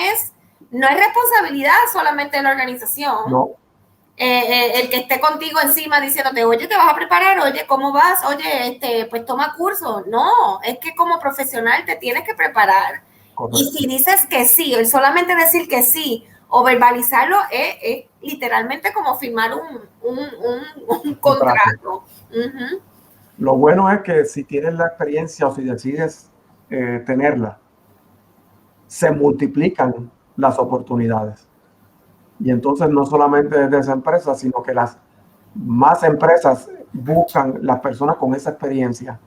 no es responsabilidad solamente de la organización. No. El que esté contigo encima diciéndote, oye, te vas a preparar, oye, ¿cómo vas? Oye, pues toma curso. No, es que como profesional te tienes que preparar. Correcto. Y si dices que sí, el solamente decir que sí o verbalizarlo es literalmente como firmar un contrato. Uh-huh. Lo bueno es que si tienes la experiencia o si decides tenerla, se multiplican las oportunidades. Y entonces no solamente desde esa empresa, sino que las más empresas buscan las personas con esa experiencia.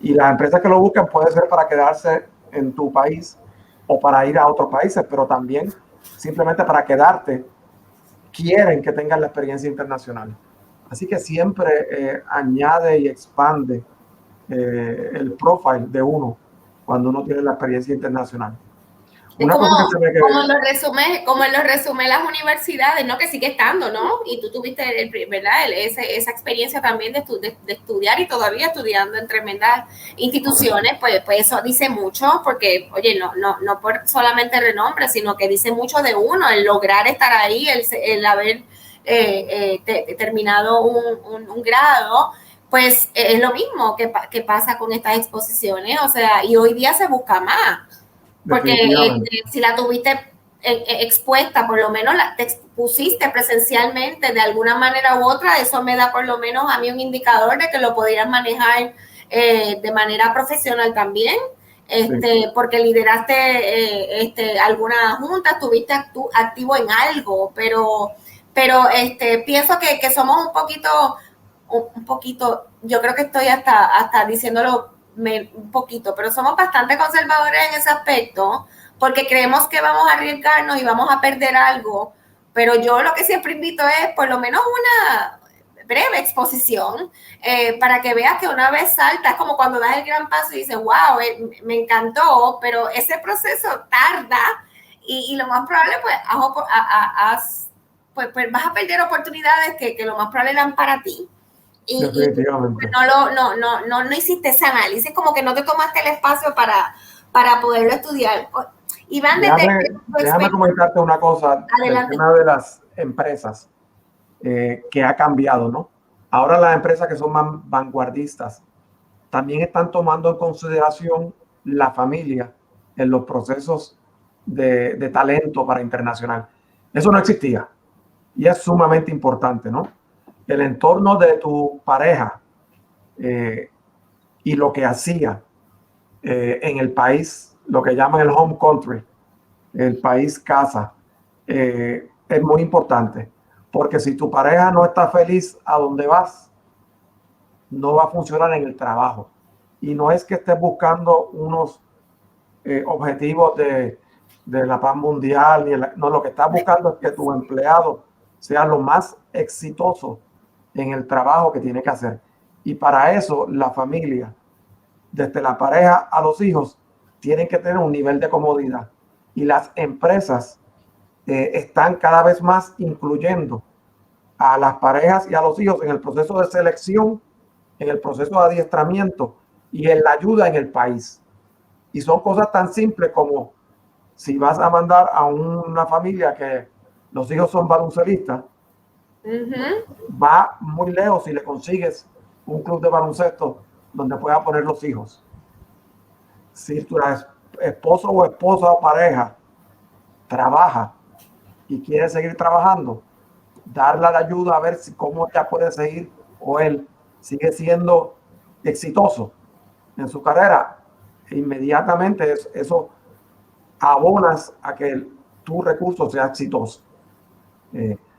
Y las empresas que lo buscan puede ser para quedarse en tu país o para ir a otros países, pero también simplemente para quedarte, quieren que tengas la experiencia internacional. Así que siempre añade y expande el profile de uno cuando uno tiene la experiencia internacional. Una como lo resume las universidades, ¿no? Que sigue estando, ¿no? Y tú tuviste, ¿verdad? Esa experiencia también de estudiar y todavía estudiando en tremendas instituciones, pues eso dice mucho, porque, oye, no por solamente renombre, sino que dice mucho de uno, el lograr estar ahí, el haber terminado un grado, pues es lo mismo que pasa con estas exposiciones, o sea, y hoy día se busca más. Porque si la tuviste expuesta, por lo menos te expusiste presencialmente de alguna manera u otra, eso me da por lo menos a mí un indicador de que lo podrías manejar de manera profesional también, porque lideraste alguna junta, estuviste activo en algo, pero pienso que somos un poquito, yo creo que estoy hasta diciéndolo un poquito, pero somos bastante conservadores en ese aspecto porque creemos que vamos a arriesgarnos y vamos a perder algo, pero yo lo que siempre invito es por lo menos una breve exposición para que veas que una vez saltas, es como cuando das el gran paso y dices, wow, me encantó, pero ese proceso tarda y lo más probable pues vas a perder oportunidades que lo más probable eran para ti. Y no hiciste ese análisis, como que no te tomaste el espacio para poderlo estudiar. Iván, déjame comentarte una cosa. Adelante. Una de las empresas que ha cambiado, ¿no? Ahora las empresas que son más vanguardistas también están tomando en consideración la familia en los procesos de talento para internacional. Eso no existía y es sumamente importante, ¿no? El entorno de tu pareja y lo que hacía en el país, lo que llaman el home country, el país casa, es muy importante, porque si tu pareja no está feliz a donde vas, no va a funcionar en el trabajo. Y no es que estés buscando unos objetivos de la paz mundial, no, lo que estás buscando es que tu empleado sea lo más exitoso en el trabajo que tiene que hacer. Y para eso la familia, desde la pareja a los hijos, tienen que tener un nivel de comodidad. Y las empresas están cada vez más incluyendo a las parejas y a los hijos en el proceso de selección, en el proceso de adiestramiento y en la ayuda en el país. Y son cosas tan simples como si vas a mandar a una familia que los hijos son baloncelistas, va muy lejos si le consigues un club de baloncesto donde pueda poner los hijos. Si tu esposo o esposa o pareja trabaja y quiere seguir trabajando, darle la ayuda a ver cómo ya puede seguir o él sigue siendo exitoso en su carrera. Inmediatamente eso abonas a que tu recurso sea exitoso.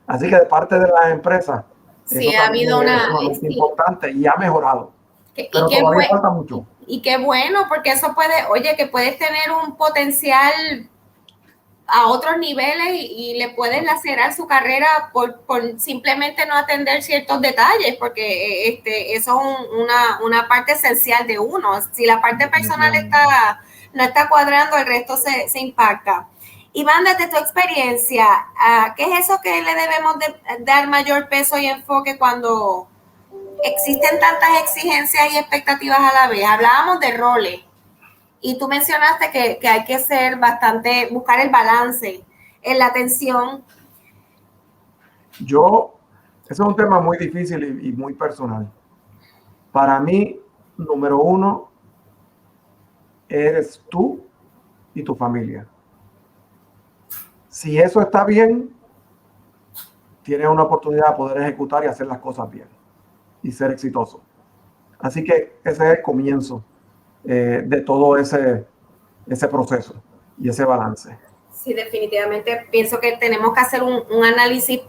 Así que de parte de las empresas, sí, ha habido es importante y ha mejorado. Pero todavía falta mucho. Y qué bueno, porque eso que puedes tener un potencial a otros niveles y le puedes lacerar su carrera por simplemente no atender ciertos detalles, porque eso es una parte esencial de uno. Si la parte personal no está cuadrando, el resto se impacta. Iván, desde tu experiencia, ¿qué es eso que le debemos de dar mayor peso y enfoque cuando existen tantas exigencias y expectativas a la vez? Hablábamos de roles, Y tú mencionaste que hay que ser bastante, buscar el balance en la atención. Ese es un tema muy difícil y muy personal. Para mí, número uno, eres tú y tu familia. Si eso está bien, tienes una oportunidad de poder ejecutar y hacer las cosas bien y ser exitoso. Así que ese es el comienzo de todo ese proceso y ese balance. Sí, definitivamente pienso que tenemos que hacer un análisis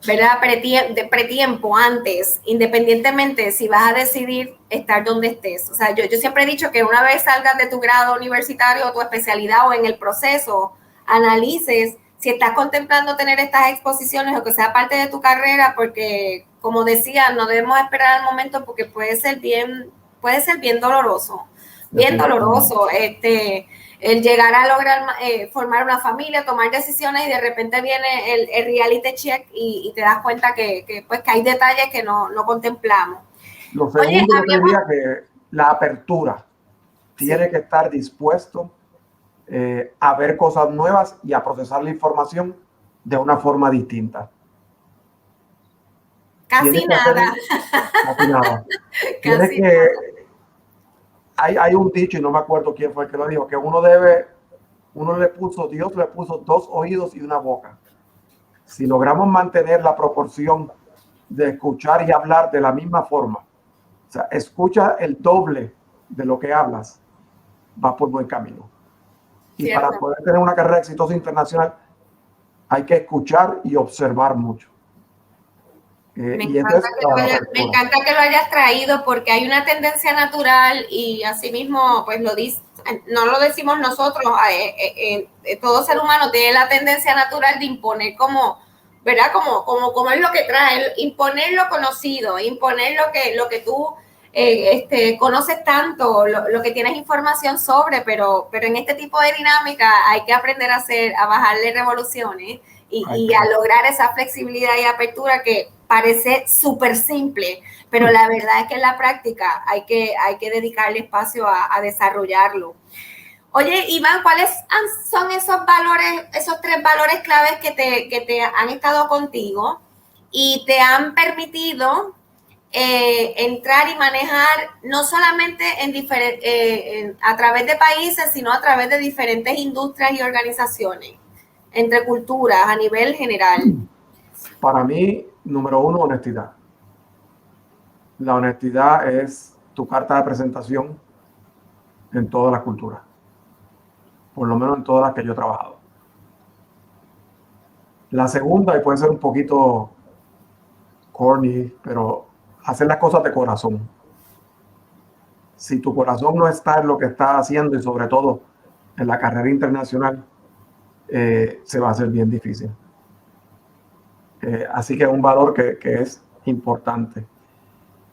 ¿verdad? De pretiempo antes, independientemente si vas a decidir estar donde estés. O sea, yo siempre he dicho que una vez salgas de tu grado universitario o tu especialidad o en el proceso, analices si estás contemplando tener estas exposiciones o que sea parte de tu carrera, porque como decía, no debemos esperar al momento porque puede ser bien doloroso, bien doloroso. El llegar a lograr formar una familia, tomar decisiones y de repente viene el reality check y te das cuenta que hay detalles que no contemplamos. Lo segundo, yo te diría que la apertura tiene que estar dispuesto a ver cosas nuevas y a procesar la información de una forma distinta. Casi nada. Casi nada. Tienes que... Hay un dicho, y no me acuerdo quién fue el que lo dijo, que Dios le puso 2 oídos y una boca. Si logramos mantener la proporción de escuchar y hablar de la misma forma, o sea, escucha el doble de lo que hablas, vas por buen camino. Y Cierto. para poder tener una carrera exitosa internacional, hay que escuchar y observar mucho. Me encanta que lo hayas traído porque hay una tendencia natural y asimismo, pues no lo decimos nosotros, todo ser humano tiene la tendencia natural de imponer ¿verdad? Como es lo que trae, imponer lo conocido, imponer lo que tú conoces tanto, lo que tienes información sobre, pero en este tipo de dinámica hay que aprender a bajarle revoluciones y a lograr esa flexibilidad y apertura que parece súper simple, pero la verdad es que en la práctica hay que dedicarle espacio a desarrollarlo. Oye, Iván, ¿cuáles son esos 3 valores claves que te han estado contigo y te han permitido entrar y manejar no solamente a través de países, sino a través de diferentes industrias y organizaciones, entre culturas a nivel general? Para mí, número uno, honestidad. La honestidad es tu carta de presentación en todas las culturas, por lo menos en todas las que yo he trabajado. La segunda, y puede ser un poquito corny, pero hacer las cosas de corazón. Si tu corazón no está en lo que estás haciendo y sobre todo en la carrera internacional, se va a hacer bien difícil. Así que es un valor que es importante.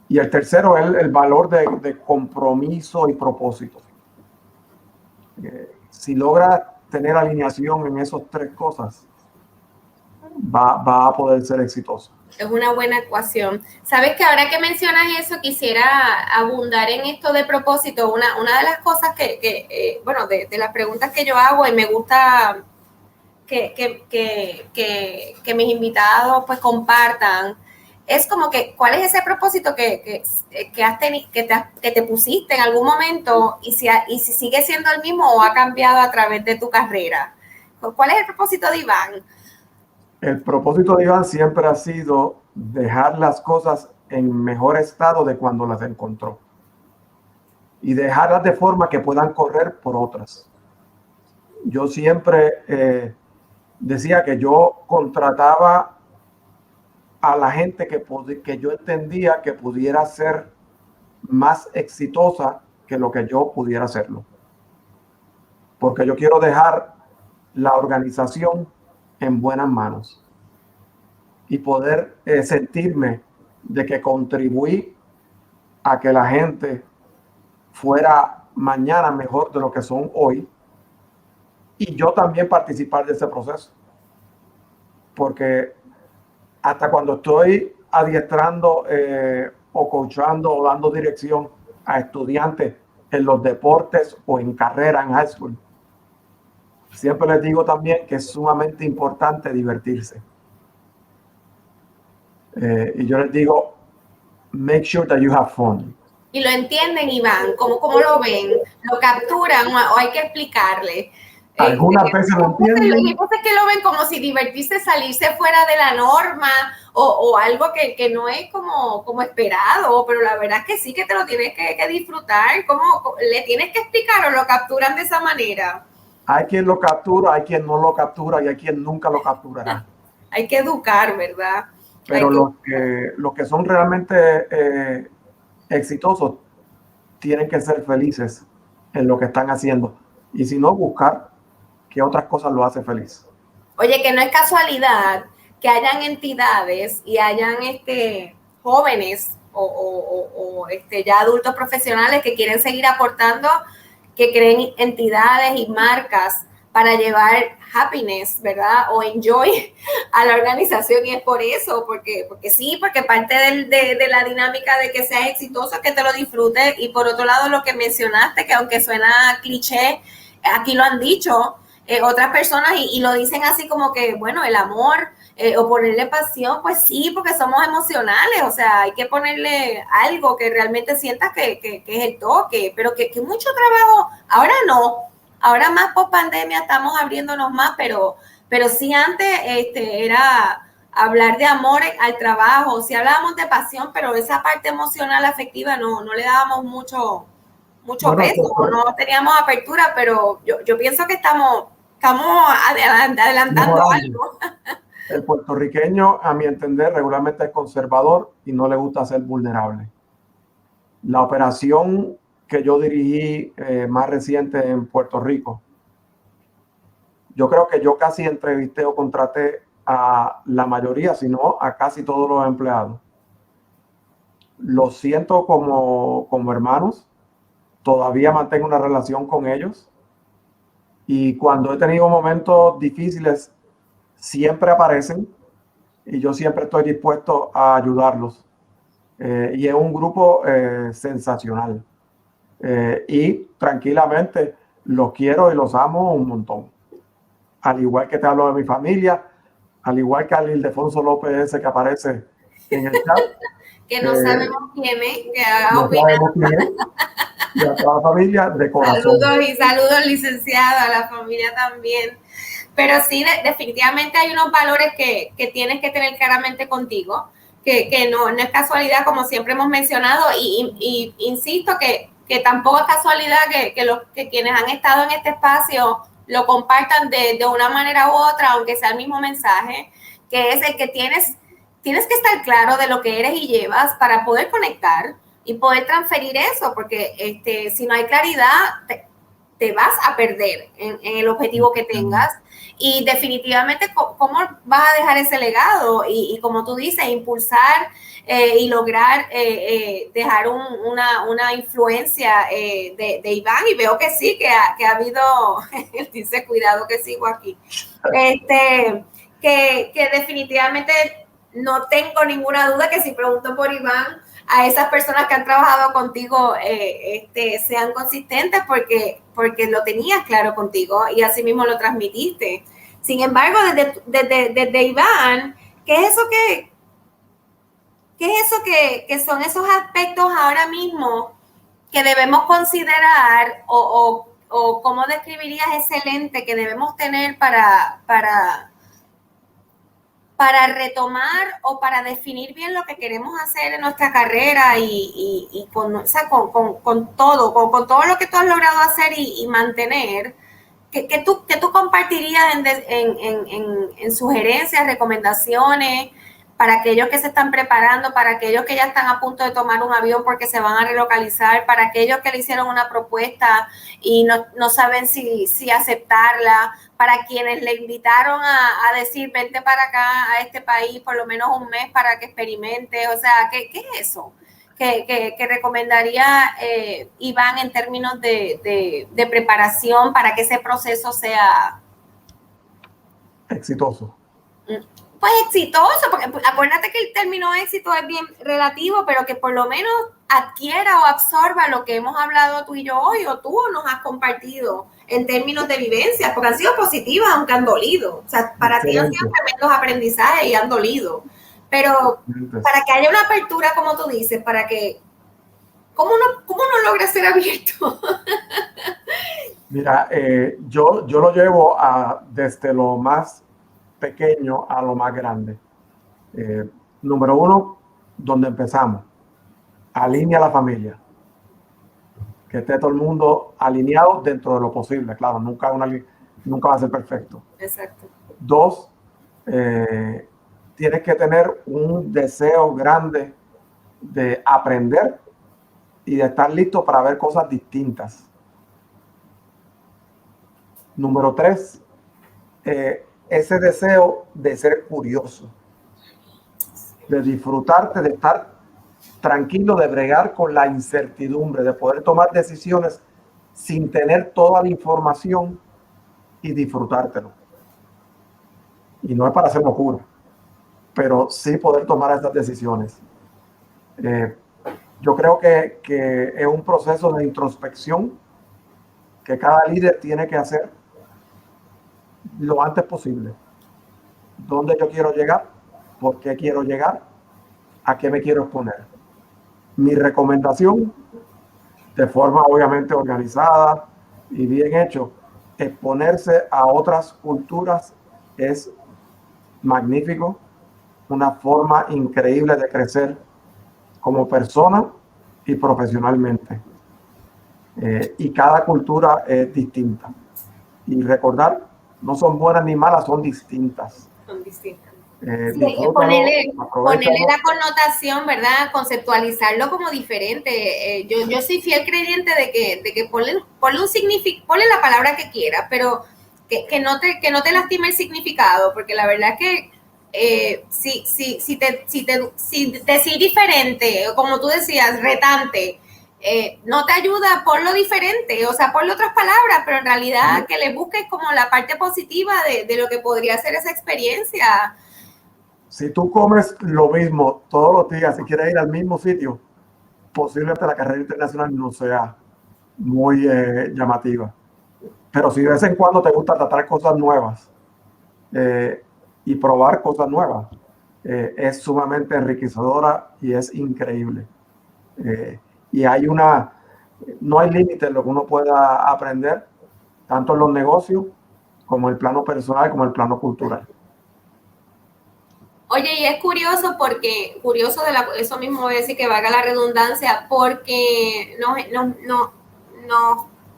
Y el tercero es el valor de compromiso y propósito. Si logras tener alineación en esas 3 cosas, va a poder ser exitoso. Es una buena ecuación. Sabes que ahora que mencionas eso, quisiera abundar en esto de propósito. Una de las cosas bueno, de las preguntas que yo hago y me gusta que mis invitados pues compartan, es como que cuál es ese propósito que te pusiste en algún momento y si sigue siendo el mismo o ha cambiado a través de tu carrera. ¿Cuál es el propósito de Iván? El propósito de Iván siempre ha sido dejar las cosas en mejor estado de cuando las encontró y dejarlas de forma que puedan correr por otras. Yo siempre decía que yo contrataba a la gente que yo entendía que pudiera ser más exitosa que lo que yo pudiera hacerlo. Porque yo quiero dejar la organización en buenas manos y poder sentirme de que contribuí a que la gente fuera mañana mejor de lo que son hoy y yo también participar de ese proceso. Porque hasta cuando estoy adiestrando o coachando o dando dirección a estudiantes en los deportes o en carrera en high school, siempre les digo también que es sumamente importante divertirse. Y yo les digo, make sure that you have fun. Y lo entienden, Iván, ¿cómo lo ven? ¿Lo capturan o hay que explicarle? Algunas veces lo entienden. Y cosas que lo ven como si divertirse, salirse fuera de la norma o algo que no es como esperado, pero la verdad es que sí que te lo tienes que disfrutar. ¿Cómo le tienes que explicar o lo capturan de esa manera? Hay quien lo captura, hay quien no lo captura y hay quien nunca lo capturará. Hay que educar, ¿verdad? Pero los que son realmente exitosos tienen que ser felices en lo que están haciendo. Y si no, buscar qué otras cosas lo hace feliz. Oye, que no es casualidad que hayan entidades y hayan jóvenes o ya adultos profesionales que quieren seguir aportando, que creen entidades y marcas para llevar happiness, ¿verdad? O enjoy a la organización, y es por eso, porque sí, porque parte de la dinámica de que seas exitoso, que te lo disfrutes, y por otro lado lo que mencionaste, que aunque suena cliché, aquí lo han dicho otras personas y lo dicen así como que, bueno, el amor o ponerle pasión, pues sí, porque somos emocionales, o sea, hay que ponerle algo que realmente sientas que es el toque, pero que mucho trabajo, ahora no, ahora más post pandemia estamos abriéndonos más, pero sí antes era hablar de amor al trabajo, sí hablábamos de pasión, pero esa parte emocional, afectiva, no le dábamos mucho peso, no teníamos apertura, pero yo pienso que estamos adelantando algo. El puertorriqueño, a mi entender, regularmente es conservador y no le gusta ser vulnerable. La operación que yo dirigí más reciente en Puerto Rico, yo creo que yo casi entrevisté o contraté a la mayoría, si no a casi todos los empleados. Los siento como hermanos, todavía mantengo una relación con ellos y cuando he tenido momentos difíciles siempre aparecen y yo siempre estoy dispuesto a ayudarlos. Y es un grupo sensacional. Y tranquilamente los quiero y los amo un montón. Al igual que te hablo de mi familia, al igual que al Ildefonso López ese que aparece en el chat. Que no sabemos quién es, que no sabemos quién es. Y a toda la familia de corazón. Saludos, licenciado, a la familia también. Pero sí, definitivamente hay unos valores que tienes que tener claramente contigo, que no es casualidad, como siempre hemos mencionado, y insisto que tampoco es casualidad que quienes han estado en este espacio lo compartan de una manera u otra, aunque sea el mismo mensaje, que es el que tienes que estar claro de lo que eres y llevas para poder conectar y poder transferir eso, porque si no hay claridad, te vas a perder en el objetivo que tengas. Y definitivamente, ¿cómo vas a dejar ese legado? Y como tú dices, impulsar y lograr dejar una influencia de Iván. Y veo que sí, que ha habido, él dice, cuidado que sigo aquí, que definitivamente no tengo ninguna duda que si pregunto por Iván, a esas personas que han trabajado contigo sean consistentes porque lo tenías claro contigo y así mismo lo transmitiste. Sin embargo, desde Iván, ¿qué es eso que son esos aspectos ahora mismo que debemos considerar o cómo describirías ese lente que debemos tener para retomar o para definir bien lo que queremos hacer en nuestra carrera y con todo, con todo lo que tú has logrado hacer y mantener? ¿Qué tú compartirías en sugerencias, recomendaciones para aquellos que se están preparando, para aquellos que ya están a punto de tomar un avión porque se van a relocalizar, para aquellos que le hicieron una propuesta y no saben si aceptarla, para quienes le invitaron a decir vente para acá a este país por lo menos un mes para que experimente? O sea, ¿qué es eso que recomendaría Iván en términos de preparación para que ese proceso sea exitoso? pues exitoso, porque acuérdate que el término éxito es bien relativo, pero que por lo menos adquiera o absorba lo que hemos hablado tú y yo hoy, o tú nos has compartido en términos de vivencias, porque han sido positivas, aunque han dolido. O sea, para ti han sido tremendos aprendizajes y han dolido. Pero para que haya una apertura, como tú dices, para que, ¿cómo uno logra ser abierto? Mira, yo lo llevo desde lo más pequeño a lo más grande. Número uno, donde empezamos, alinea la familia. Que esté todo el mundo alineado dentro de lo posible. Claro, nunca va a ser perfecto. Exacto. Dos, tienes que tener un deseo grande de aprender y de estar listo para ver cosas distintas. Número tres, ese deseo de ser curioso, de disfrutarte, de estar tranquilo, de bregar con la incertidumbre, de poder tomar decisiones sin tener toda la información y disfrutártelo. Y no es para hacer locura, pero sí poder tomar estas decisiones. Yo creo que es un proceso de introspección que cada líder tiene que hacer lo antes posible. ¿Dónde yo quiero llegar? ¿Por qué quiero llegar? ¿A qué me quiero exponer? Mi recomendación, de forma obviamente organizada y bien hecho, exponerse a otras culturas es magnífico, una forma increíble de crecer como persona y profesionalmente. Y cada cultura es distinta. Y recordar, no son buenas ni malas, son distintas. Son distintas. Sí, ponerle la connotación, ¿verdad? Conceptualizarlo como diferente. Yo soy fiel creyente de que ponle un significado, ponle la palabra que quiera, pero que no te lastime el significado, porque la verdad es que si decir diferente, como tú decías, retante, no te ayuda, ponlo diferente, o sea, ponle otras palabras, pero en realidad que le busques como la parte positiva de lo que podría ser esa experiencia. Si tú comes lo mismo todos los días, si quieres ir al mismo sitio, posiblemente la carrera internacional no sea muy llamativa. Pero si de vez en cuando te gusta tratar cosas nuevas y probar cosas nuevas, es sumamente enriquecedora y es increíble. Y no hay límite en lo que uno pueda aprender, tanto en los negocios como en el plano personal, como en el plano cultural. Oye, y es curioso eso mismo voy a decir que valga la redundancia, porque nos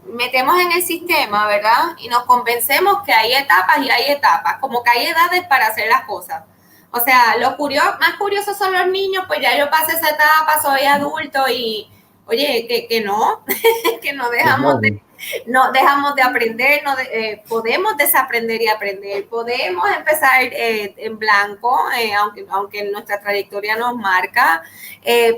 metemos en el sistema, ¿verdad? Y nos convencemos que hay etapas y hay etapas, como que hay edades para hacer las cosas. O sea, más curiosos son los niños, pues ya yo pasé esa etapa, soy adulto y, oye, que no, que no dejamos de aprender, podemos desaprender y aprender, podemos empezar en blanco, aunque nuestra trayectoria nos marca,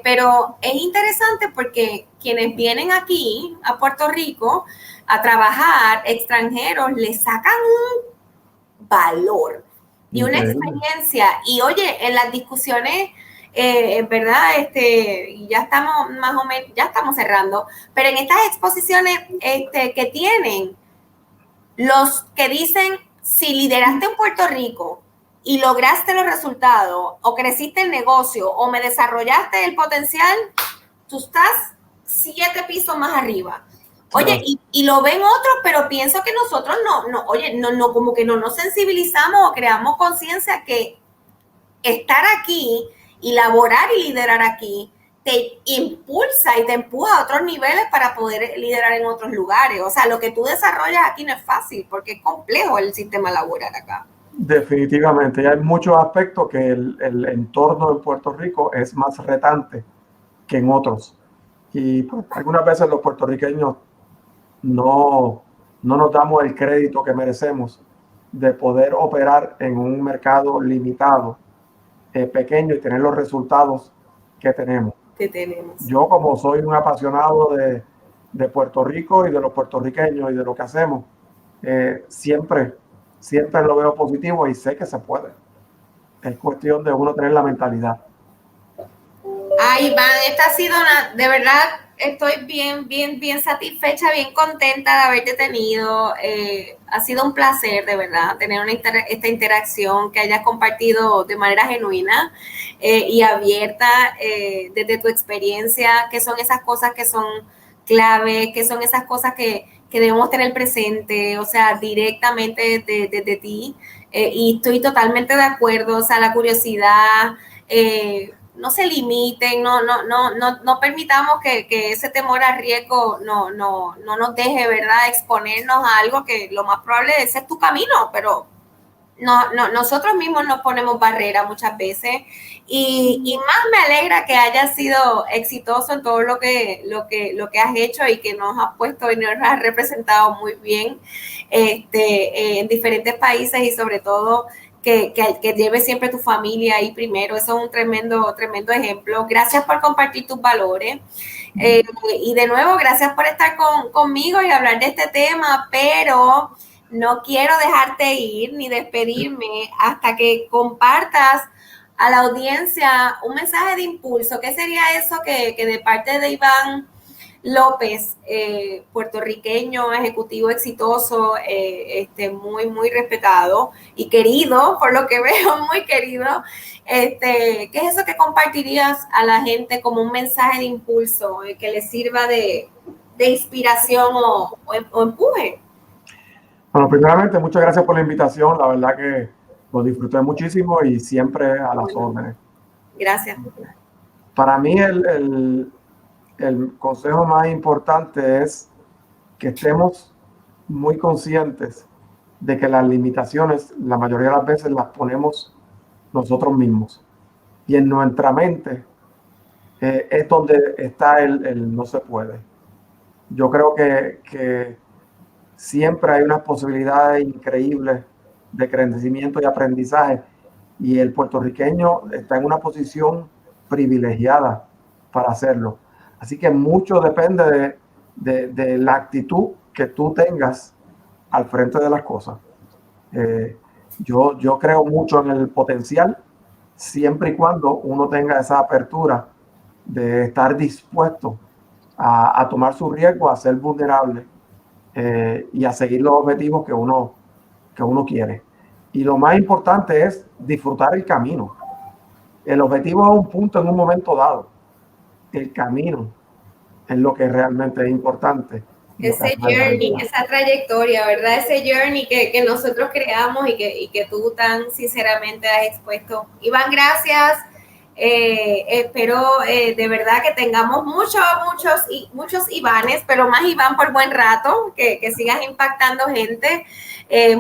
pero es interesante porque quienes vienen aquí a Puerto Rico a trabajar, extranjeros, les sacan un valor y una experiencia. Y oye, en las discusiones, ¿verdad? Y ya estamos más o menos, ya estamos cerrando, pero en estas exposiciones que tienen, los que dicen, si lideraste en Puerto Rico y lograste los resultados, o creciste el negocio, o me desarrollaste el potencial, tú estás 7 pisos más arriba. Oye, y lo ven otros, pero pienso que nosotros como que no nos sensibilizamos o creamos conciencia que estar aquí y laborar y liderar aquí te impulsa y te empuja a otros niveles para poder liderar en otros lugares. O sea, lo que tú desarrollas aquí no es fácil porque es complejo el sistema laboral acá. Definitivamente, y hay muchos aspectos que el entorno de Puerto Rico es más retante que en otros. Y pues, algunas veces los puertorriqueños no nos damos el crédito que merecemos de poder operar en un mercado limitado, pequeño, y tener los resultados que tenemos. Yo, como soy un apasionado de Puerto Rico y de los puertorriqueños y de lo que hacemos, siempre lo veo positivo y sé que se puede. Es cuestión de uno tener la mentalidad. Ay, Iván, esta ha sido de verdad, estoy bien satisfecha, bien contenta de haberte tenido. Ha sido un placer, de verdad, tener esta interacción, que hayas compartido de manera genuina y abierta desde tu experiencia, que son esas cosas que son clave, que son esas cosas que debemos tener presente, o sea, directamente de ti. Y estoy totalmente de acuerdo, o sea, la curiosidad, no se limiten, no permitamos que ese temor al riesgo no nos deje, ¿verdad?, exponernos a algo que lo más probable es tu camino, pero nosotros mismos nos ponemos barreras muchas veces y más me alegra que hayas sido exitoso en todo lo que has hecho y que nos has puesto y nos has representado muy bien en diferentes países y sobre todo que lleves siempre tu familia ahí primero. Eso es un tremendo ejemplo. Gracias por compartir tus valores. Y de nuevo, gracias por estar conmigo y hablar de este tema, pero no quiero dejarte ir ni despedirme hasta que compartas a la audiencia un mensaje de impulso. ¿Qué sería eso que de parte de Iván López, puertorriqueño, ejecutivo exitoso, muy respetado y querido, por lo que veo, muy querido, qué es eso que compartirías a la gente como un mensaje de impulso que les sirva de inspiración o empuje? Bueno, primeramente, muchas gracias por la invitación. La verdad que lo disfruté muchísimo y siempre a las órdenes. Gracias. Para mí el consejo más importante es que estemos muy conscientes de que las limitaciones, la mayoría de las veces las ponemos nosotros mismos. Y en nuestra mente es donde está el no se puede. Yo creo que siempre hay unas posibilidades increíbles de crecimiento y aprendizaje. Y el puertorriqueño está en una posición privilegiada para hacerlo. Así que mucho depende de la actitud que tú tengas al frente de las cosas. Yo creo mucho en el potencial, siempre y cuando uno tenga esa apertura de estar dispuesto a tomar su riesgo, a ser vulnerable y a seguir los objetivos que uno quiere. Y lo más importante es disfrutar el camino. El objetivo es un punto en un momento dado. El camino es lo que realmente es importante. Ese journey, esa trayectoria, ¿verdad? Ese journey que nosotros creamos y que tú tan sinceramente has expuesto. Iván, gracias. Espero de verdad que tengamos muchos Ivanes, pero más Iván por buen rato, que sigas impactando gente.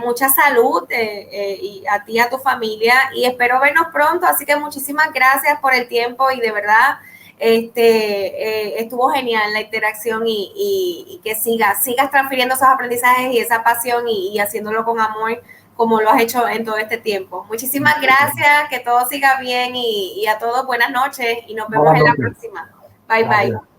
Mucha salud y a ti y a tu familia, y espero vernos pronto. Así que muchísimas gracias por el tiempo y de verdad estuvo genial la interacción y que sigas transfiriendo esos aprendizajes y esa pasión y haciéndolo con amor como lo has hecho en todo este tiempo. Muchísimas gracias, que todo siga bien y a todos buenas noches y nos vemos en la próxima. Bye, bye.